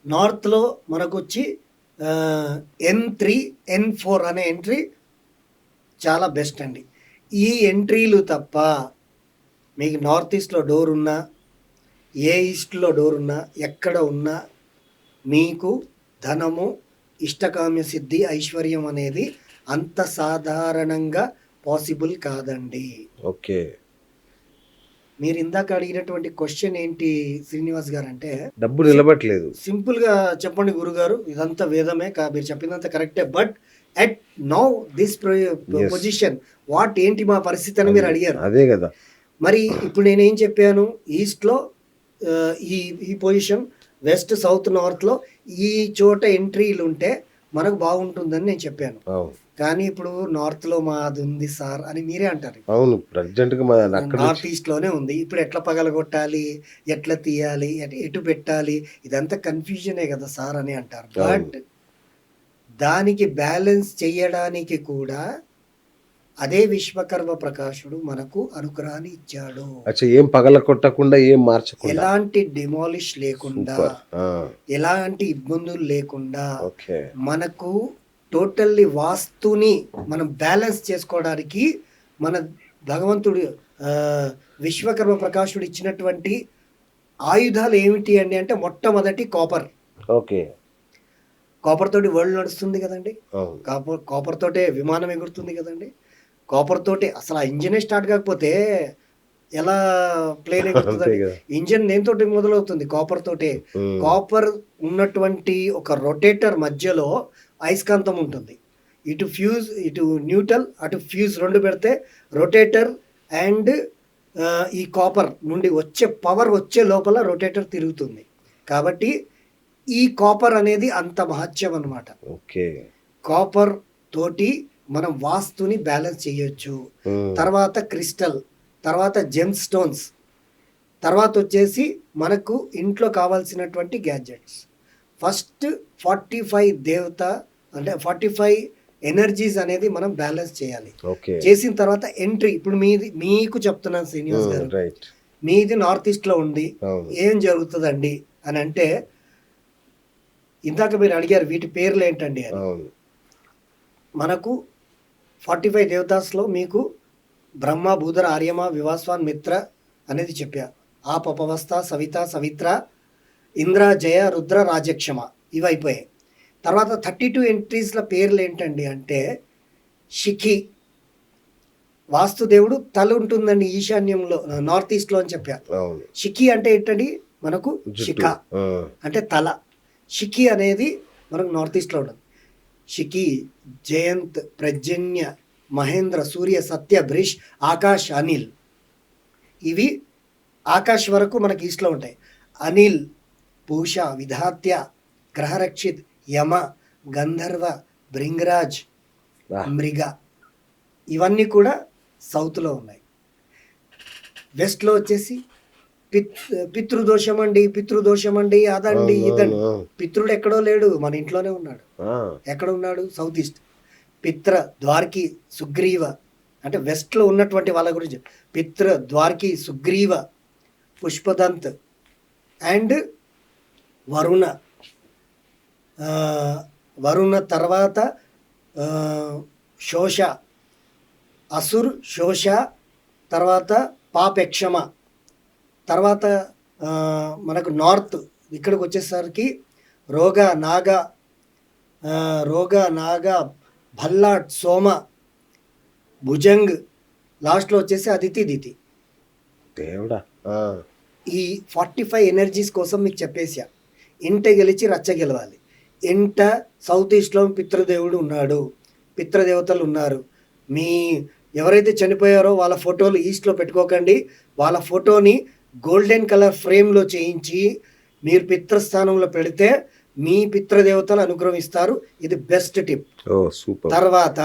నార్త్లో మనకు వచ్చి N3, N4 అనే ఎంట్రీ చాలా బెస్ట్ అండి. ఈ ఎంట్రీలు తప్ప మీకు నార్త్ ఈస్ట్లో డోర్ ఉన్నా, ఏ ఈస్ట్లో డోర్ ఉన్నా, ఎక్కడ ఉన్నా మీకు ధనము, ఇష్టకామ్య సిద్ధి, ఐశ్వర్యం అనేది అంత సాధారణంగా పాసిబుల్ కాదండి. ఓకే. మీరు ఇందాక అడిగినటువంటి క్వశ్చన్ ఏంటి శ్రీనివాస్ గారు అంటే, డబ్బు నిలబట్లేదు. సింపుల్గా చెప్పండి గురుగారు, ఇదంతా వేదమే, మీరు చెప్పినంత కరెక్టే. But at now this position what ఏంటి మా పరిస్థితి అని మీరు అడిగారు. అదే కదా. మరి ఇప్పుడు నేనేం చెప్పాను, ఈస్ట్లో ఈ పొజిషన్, వెస్ట్, సౌత్, నార్త్లో ఈ చోట ఎంట్రీలు ఉంటే మనకు బాగుంటుందని నేను చెప్పాను. కానీ ఇప్పుడు నార్త్లో మాది ఉంది సార్ అని మీరే అంటారు. అవును, ప్రజెంట్గా నార్త్ ఈస్ట్లోనే ఉంది. ఇప్పుడు ఎట్లా పగలగొట్టాలి, ఎట్లా తీయాలి, ఎటు పెట్టాలి, ఇదంతా కన్ఫ్యూజనే కదా సార్ అని అంటారు. బట్ దానికి బ్యాలెన్స్ చేయడానికి కూడా అదే విశ్వకర్మ ప్రకాశుడు మనకు అనుగ్రహాన్ని ఇచ్చాడు. ఏం పగల కొట్టకుండా, ఏం మార్చకుండా, ఎలాంటి డిమాలిష్ లేకుండా, ఎలాంటి ఇబ్బందులు లేకుండా మనకు టోటల్లీ వాస్తుని మనం బ్యాలెన్స్ చేసుకోవడానికి మన భగవంతుడు విశ్వకర్మ ప్రకాశుడు ఇచ్చినటువంటి ఆయుధాలు ఏమిటి అండి అంటే, మొట్టమొదటి కాపర్. ఓకే. కాపర్ తోటి వరల్డ్ నడుస్తుంది కదండి. కాపర్ తోటే విమానం ఎగురుతుంది కదండి. కాపర్ తోటి అసలు ఆ ఇంజనే స్టార్ట్ కాకపోతే ఎలా ప్లేన్ ఎగురుతుందండి. ఇంజన్ దేనితో మొదలవుతుంది? కాపర్ తోటే. కాపర్ ఉన్నటువంటి ఒక రొటేటర్ మధ్యలో అయస్కాంతం ఉంటుంది. ఇటు ఫ్యూజ్, ఇటు న్యూట్రల్, అటు ఫ్యూజ్ 2 పెడితే రొటేటర్ అండ్ ఈ కాపర్ నుండి వచ్చే పవర్ వచ్చే లోపల రొటేటర్ తిరుగుతుంది. కాబట్టి ఈ కాపర్ అనేది అంత మహత్యం అన్నమాట. ఓకే. కాపర్ తోటి మనం వాస్తుని బ్యాలెన్స్ చేయొచ్చు. తర్వాత క్రిస్టల్, తర్వాత జెమ్ స్టోన్స్, తర్వాత వచ్చేసి మనకు ఇంట్లో కావాల్సినటువంటి గ్యాడ్జెట్స్. ఫస్ట్ 45 దేవత అంటే 45 ఎనర్జీస్ అనేది మనం బ్యాలెన్స్ చేయాలి. చేసిన తర్వాత ఎంట్రీ, ఇప్పుడు మీకు చెప్తున్నాను శ్రీనివాస్ గారు, మీది నార్త్ ఈస్ట్ లో ఉంది, ఏం జరుగుతుందండి అని అంటే, ఇందాక మీరు అడిగారు వీటి పేర్లు ఏంటండి అని. మనకు 45 దేవతాస్లో మీకు బ్రహ్మ, భూధర, ఆర్యమ, వివాస్వాన్, మిత్ర అనేది చెప్పా. ఆపవస్థ, సవిత, సవిత్ర, ఇంద్ర, జయ, రుద్ర, రాజక్షమ, ఇవి అయిపోయాయి. తర్వాత 32 ఎంట్రీస్ల పేర్లు ఏంటండి అంటే, శిఖి, వాస్తుదేవుడు తల ఉంటుందండి ఈశాన్యంలో, నార్త్ ఈస్ట్లో అని చెప్పా. శిఖి అంటే ఏంటండి, మనకు శిఖ అంటే తల. శిఖి అనేది మనకు నార్త్ ఈస్ట్లో ఉంటుంది. శిఖి, జయంత్, ప్రజన్య, మహేంద్ర, సూర్య, సత్య, బ్రిష్, ఆకాష్, అనిల్, ఇవి ఆకాష్ వరకు మనకి ఈస్ట్లో ఉంటాయి. అనిల్, పూష, విధాత్య, గ్రహరక్షిత్, యమ, గంధర్వ, భృంగరాజ్, మృగ, ఇవన్నీ కూడా సౌత్లో ఉన్నాయి. వెస్ట్లో వచ్చేసి పితృదోషం అండి, అదండి ఇదండి. పితృడు ఎక్కడో లేడు, మన ఇంట్లోనే ఉన్నాడు. ఎక్కడ ఉన్నాడు? South east. పిత్ర, ద్వారకి, సుగ్రీవ, అంటే వెస్ట్లో ఉన్నటువంటి వాళ్ళ గురించి. పిత్ర, ద్వారకి, సుగ్రీవ, పుష్పదంత్ అండ్ వరుణ. వరుణ తర్వాత శోష, అసుర్, శోష, తర్వాత పాపెక్షమ, తర్వాత మనకు నార్త్ ఇక్కడికి వచ్చేసరికి రోగ, నాగ, భల్లాట్, సోమ, భుజంగ్, లాస్ట్లో వచ్చేసి అదితి, దితి. దేవుడా, ఈ 45 ఎనర్జీస్ కోసం మీకు చెప్పేసా. ఇంట గెలిచి రచ్చ గెలవాలి. ఇంట సౌత్ ఈస్ట్లో పితృదేవుడు ఉన్నాడు, పితృదేవతలు ఉన్నారు. మీ ఎవరైతే చనిపోయారో వాళ్ళ ఫోటోలు ఈస్ట్లో పెట్టుకోకండి. వాళ్ళ ఫోటోని గోల్డెన్ కలర్ ఫ్రేమ్లో చేయించి మీరు పితృస్థానంలో పెడితే మీ పితృదేవతలు అనుగ్రహిస్తారు. ఇది బెస్ట్ టిప్. తర్వాత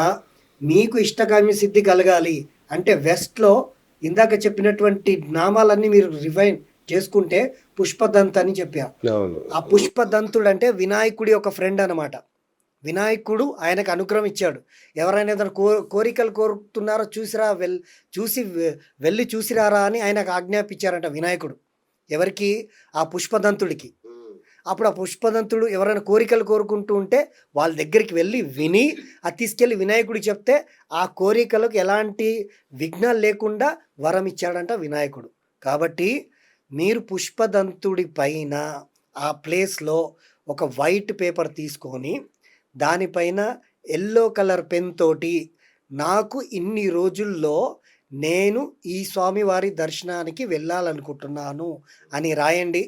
మీకు ఇష్టకామ్య సిద్ధి కలగాలి అంటే వెస్ట్లో ఇందాక చెప్పినటువంటి నామాలన్నీ మీరు రివైన్ చేసుకుంటే పుష్పదంత్ అని చెప్పా. ఆ పుష్పదంతుడు అంటే వినాయకుడి ఒక ఫ్రెండ్ అనమాట. వినాయకుడు ఆయనకు అనుగ్రహం ఇచ్చాడు. ఎవరైనా ఏదైనా కోరికలు కోరుతున్నారో వెళ్ళి చూసిరారా అని ఆయనకు ఆజ్ఞాపించారంట వినాయకుడు. ఎవరికి? ఆ పుష్పదంతుడికి. అప్పుడు ఆ పుష్పదంతుడు ఎవరైనా కోరికలు కోరుకుంటూ ఉంటే వాళ్ళ దగ్గరికి వెళ్ళి విని అది తీసుకెళ్ళి వినాయకుడికి చెప్తే ఆ కోరికలకు ఎలాంటి విఘ్నాలు లేకుండా వరం ఇచ్చాడంట వినాయకుడు. కాబట్టి మీరు పుష్పదంతుడి పైన ఆ ప్లేస్లో ఒక వైట్ పేపర్ తీసుకొని దానిపైన ఎల్లో కలర్ పెన్ తోటి నాకు ఇన్ని రోజుల్లో నేను ఈ స్వామివారి దర్శనానికి వెళ్ళాలనుకుంటున్నాను అని రాయండి.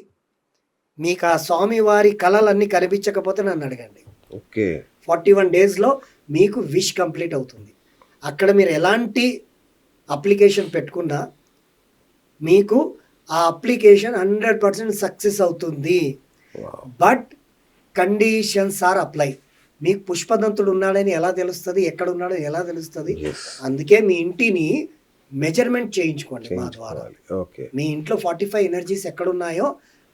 మీకు ఆ స్వామివారి కళలన్నీ కనిపించకపోతే నన్ను అడగండి. 41 డేస్లో మీకు విష్ కంప్లీట్ అవుతుంది. అక్కడ మీరు ఎలాంటి అప్లికేషన్ పెట్టుకున్నా మీకు ఆ అప్లికేషన్ 100% సక్సెస్ అవుతుంది. But conditions are apply. మీకు పుష్పదంతుడు ఉన్నాడని ఎలా తెలుస్తుంది, ఎక్కడ ఉన్నాడని ఎలా తెలుస్తుంది? అందుకే మీ ఇంటిని మెజర్మెంట్ చేయించుకోండి మా ద్వారా. మీ ఇంట్లో 45 ఎనర్జీస్ ఎక్కడున్నాయో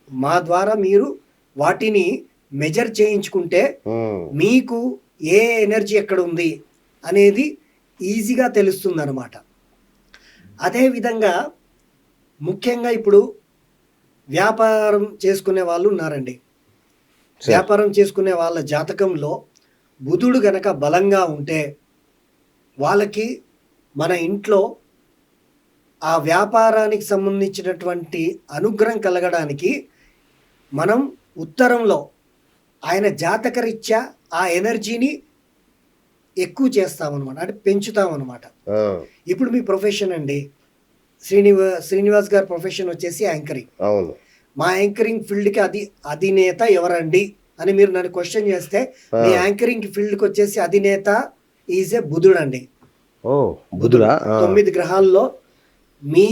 మా ద్వారా మీరు వాటిని మెజర్ చేయించుకుంటే మీకు ఏ ఎనర్జీ ఎక్కడ ఉంది అనేది ఈజీగా తెలుస్తుంది అన్నమాట. అదేవిధంగా ముఖ్యంగా ఇప్పుడు వ్యాపారం చేసుకునే వాళ్ళు ఉన్నారండి. వ్యాపారం చేసుకునే వాళ్ళ జాతకంలో బుధుడు గనక బలంగా ఉంటే వాళ్ళకి మన ఇంట్లో ఆ వ్యాపారానికి సంబంధించినటువంటి అనుగ్రహం కలగడానికి మనం ఉత్తరంలో ఆయన జాతకరీత్యా ఆ ఎనర్జీని ఎక్కువ చేస్తామన్నమాట, అంటే పెంచుతామన్నమాట. ఇప్పుడు మీ ప్రొఫెషన్ అండి, శ్రీనివాస్ గారి ప్రొఫెషన్ వచ్చేసి యాంకరింగ్. మా యాంకరింగ్ ఫీల్డ్కి అధినేత ఎవరండి అని మీరు నన్ను క్వశ్చన్ చేస్తే మీ యాంకరింగ్ ఫీల్డ్కి వచ్చేసి అధినేత ఈజ్ ఏ బుధుడు అండి. బుధుడా? 9 గ్రహాల్లో మీ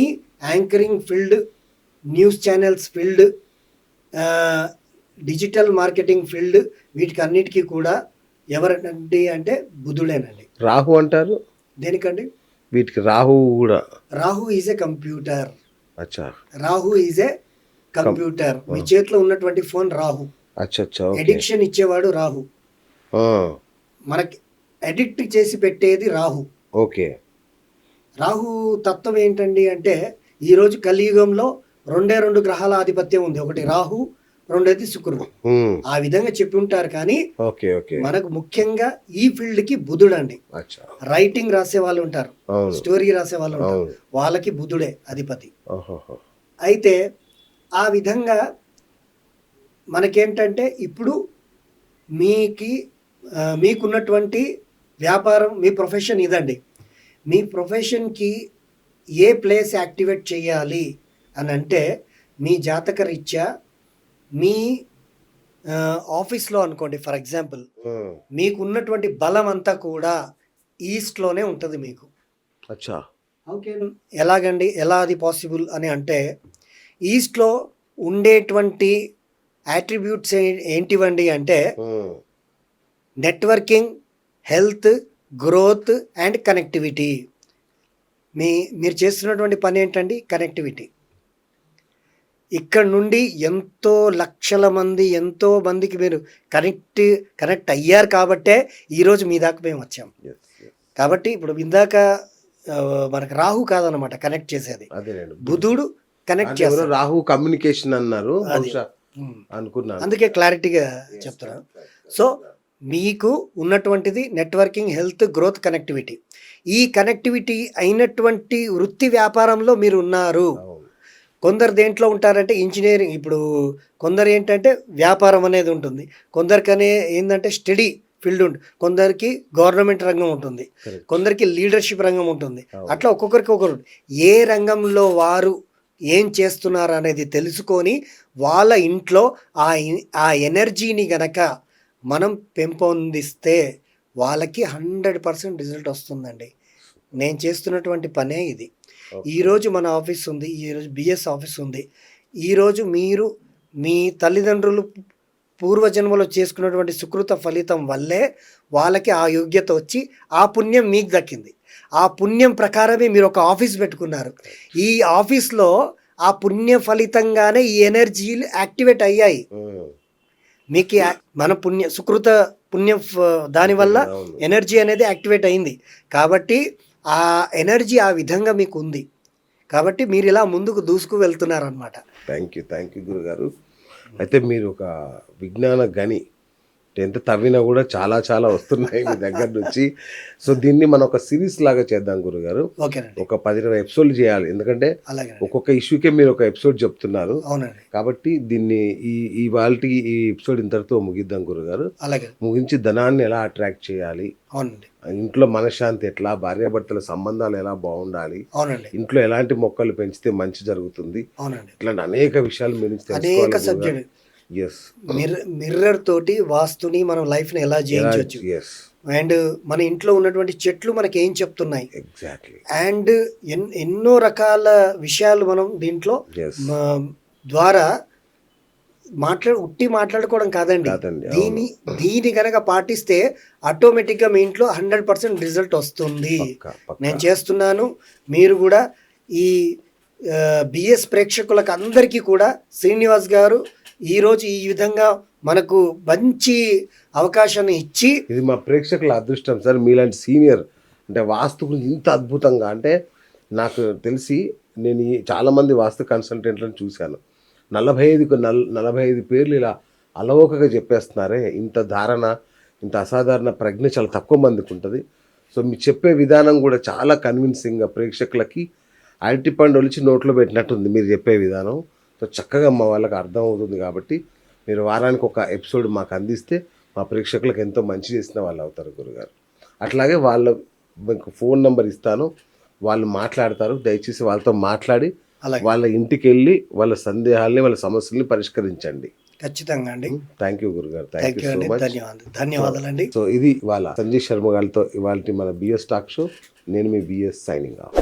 anchoring field, news channels field, digital marketing field, వీటికి అన్నిటికీ కూడా ఎవరండి అంటే బుధుడేనండి. రాహు అంటారు దేనికండి? వీటికి రాహు కూడా. Rahu is a computer. అచ్చా రాహు ఈజ్ ఏ కంప్యూటర్. మీ చేతిలో ఉన్నటువంటి ఫోన్ రాహు. అచ్చా అచ్చా ఓకే. ఎడిక్షన్ ఇచ్చేవాడు రాహు. ఆ, మనకి ఎడిక్ట్ చేసి పెట్టేది రాహు. ఓకే. రాహు తత్వం ఏంటండి అంటే ఈరోజు కలియుగంలో రెండు గ్రహాల ఆధిపత్యం ఉంది. ఒకటి రాహు, రెండోది శుక్రుడు. ఉమ్, ఆ విధంగా చెప్పి ఉంటారు. కానీ ఓకే ఓకే. మనకు ముఖ్యంగా ఈ ఫీల్డ్ కి బుధుడు అండి. అచ్చా రైటింగ్ రాసే వాళ్ళు ఉంటారు, అవును స్టోరీ రాసే వాళ్ళు ఉంటారు, అవును. వాళ్ళకి బుధుడే అధిపతి. ఓహోహో. అయితే ఆ విధంగా మనకేంటంటే ఇప్పుడు మీకున్నటువంటి వ్యాపారం, మీ ప్రొఫెషన్ ఇదండి. మీ ప్రొఫెషన్కి ఏ ప్లేస్ యాక్టివేట్ చేయాలి అని అంటే మీ జాతక రీత్యా మీ ఆఫీస్లో అనుకోండి, ఫర్ ఎగ్జాంపుల్ ఉమ్, మీకున్నటువంటి బలం అంతా కూడా ఈస్ట్లోనే ఉంటుంది మీకు. అచ్చా ఓకే, ఎలాగండి, ఎలా అది పాసిబుల్ అని అంటే ఈస్ట్లో ఉండేటువంటి యాట్రిబ్యూట్స్ ఏంటివండి అంటే um, networking, health, growth and connectivity. మీరు చేస్తున్నటువంటి పని ఏంటండి? కనెక్టివిటీ. ఇక్కడ నుండి ఎంతో మందికి మీరు కనెక్ట్ అయ్యారు కాబట్టే ఈరోజు మీ దాకా మేము వచ్చాం. yes, yes. కాబట్టి ఇప్పుడు ఇందాక మనకు రాహు కాదనమాట కనెక్ట్ చేసేది, అదేనండి. బుధుడు కనెక్ట్ అంటే ఎవరో చేస్తారు. రాహు కమ్యూనికేషన్ అన్నారు అది. బహుశా అనుకున్నాను. అందుకే క్లారిటీగా చెప్తున్నాను. సో మీకు ఉన్నటువంటిది నెట్వర్కింగ్, హెల్త్, గ్రోత్, కనెక్టివిటీ. ఈ కనెక్టివిటీ అయినటువంటి వృత్తి వ్యాపారంలో మీరు ఉన్నారు. అవును. కొందరు దేంట్లో ఉంటారంటే ఇంజనీరింగ్. ఇప్పుడు కొందరు ఏంటంటే వ్యాపారం అనేది ఉంటుంది, కొందరికనే ఏంటంటే స్టడీ ఫీల్డ్ ఉంటుంది, కొందరికి గవర్నమెంట్ రంగం ఉంటుంది, Correct. కొందరికి లీడర్షిప్ రంగం ఉంటుంది. అవును. అట్లా ఒక్కొక్కరికి ఒకరు ఏ రంగంలో వారు ఏం చేస్తున్నారు అనేది తెలుసుకొని వాళ్ళ ఇంట్లో ఆ ఎనర్జీని గనక మనం పెంపొందిస్తే వాళ్ళకి 100% రిజల్ట్ వస్తుందండి. నేను చేస్తున్నటువంటి పనే ఇది. Okay. ఈరోజు మన ఆఫీస్ ఉంది, ఈరోజు బిఎస్ ఆఫీస్ ఉంది. ఈరోజు మీరు మీ తల్లిదండ్రులు పూర్వజన్మలో చేసుకున్నటువంటి సుకృత ఫలితం వల్లే వాళ్ళకి ఆ యోగ్యత వచ్చి ఆ పుణ్యం మీకు దక్కింది. ఆ పుణ్యం ప్రకారమే మీరు ఒక ఆఫీస్ పెట్టుకున్నారు. ఈ ఆఫీస్లో ఆ పుణ్య ఫలితంగానే ఈ ఎనర్జీలు యాక్టివేట్ అయ్యాయి. ఉమ్, మీకు మన సుకృత పుణ్యం దానివల్ల అవును. ఎనర్జీ అనేది యాక్టివేట్ అయింది. కాబట్టి ఆ ఎనర్జీ ఆ విధంగా మీకు ఉంది. కాబట్టి మీరు ఇలా ముందుకు దూసుకు వెళ్తున్నారనమాట. థ్యాంక్ యూ గురుగారు. అయితే మీరు ఒక విజ్ఞాన గని. ఎంత తవ్వినా కూడా చాలా వస్తున్నాయి మీ దగ్గర నుంచి. సో దీన్ని మనం ఒక సిరీస్ లాగా చేద్దాం గురుగారు. ఓకేనండి, ఒక 10-20 ఎపిసోడ్లు చేయాలి. ఎందుకంటే అలాగే. ఒక్కొక్క ఇష్యూకే మీరు ఒక ఎపిసోడ్ చెప్తున్నారు. అవునండి, కాబట్టి దీన్ని ఈ ఎపిసోడ్ ఇంతటితో ముగిద్దాం గురుగారు. అలాగే. ముగించి ధనాన్ని ఎలా అట్రాక్ట్ చేయాలి, అవునండి, ఇంట్లో మనశ్శాంతి ఎట్లా, భార్యాభర్తల సంబంధాలు ఎలా బాగుండాలి, అవునండి, ఇంట్లో ఎలాంటి మొక్కలు పెంచితే మంచి జరుగుతుంది, అవునండి. ఇట్లాంటి అనేక విషయాలు మీరు అనేక తెలుసుకోవాలి. సబ్జెక్ట్. Yes. మిర్రర్ తోటి వాస్తుని మనం లైఫ్ని ఎలా జయించవచ్చు, Yes. అండ్ మన ఇంట్లో ఉన్నటువంటి చెట్లు మనకి ఏం చెప్తున్నాయి, Exactly. అండ్ ఎన్నో రకాల విషయాలు మనం దీంట్లో Yes. ద్వారా మాట్లాడుకోవడం కాదండి. దీని కనుక పాటిస్తే ఆటోమేటిక్గా మీ ఇంట్లో 100% రిజల్ట్ వస్తుంది. పక్కా. నేను చేస్తున్నాను. మీరు కూడా ఈ బిఎస్ ప్రేక్షకులకు అందరికీ కూడా శ్రీనివాస్ గారు ఈరోజు ఈ విధంగా మనకు మంచి అవకాశాన్ని ఇచ్చి, ఇది మా ప్రేక్షకుల అదృష్టం సార్. మీలాంటి సీనియర్ అంటే వాస్తు గురించి ఇంత అద్భుతంగా, అంటే నాకు తెలిసి నేను చాలామంది వాస్తు కన్సల్టెంట్లను చూశాను. 45 పేర్లు ఇలా అలవోకగా చెప్పేస్తున్నారే. ఇంత ధారణ, ఇంత అసాధారణ ప్రజ్ఞ చాలా తక్కువ మందికి ఉంటుంది. సో మీరు చెప్పే విధానం కూడా చాలా కన్విన్సింగ్గా ప్రేక్షకులకి అరటిపండు ఒలిచి నోట్లో పెట్టినట్టుంది మీరు చెప్పే విధానం. సో చక్కగా మా వాళ్ళకి అర్థం అవుతుంది. కాబట్టి మీరు వారానికి ఒక ఎపిసోడ్ మాకు అందిస్తే మా ప్రేక్షకులకు ఎంతో మంచి చేసిన వాళ్ళు అవుతారు గురుగారు. అట్లాగే మీకు ఫోన్ నెంబర్ ఇస్తాను, వాళ్ళు మాట్లాడతారు. దయచేసి వాళ్ళతో మాట్లాడి వాళ్ళ ఇంటికి వెళ్ళి వాళ్ళ సందేహాలని, వాళ్ళ సమస్యల్ని పరిష్కరించండి. ఖచ్చితంగా అండి. థ్యాంక్ యూ గురుగారు. Thank you so much. ధన్యవాదాలండి. సో ఇది వాళ్ళ సంజయ్ శర్మ గారితో ఇవాళ మన బిఎస్ టాక్ షో. నేను మీ బిఎస్ సైనింగ్ ఆఫ్.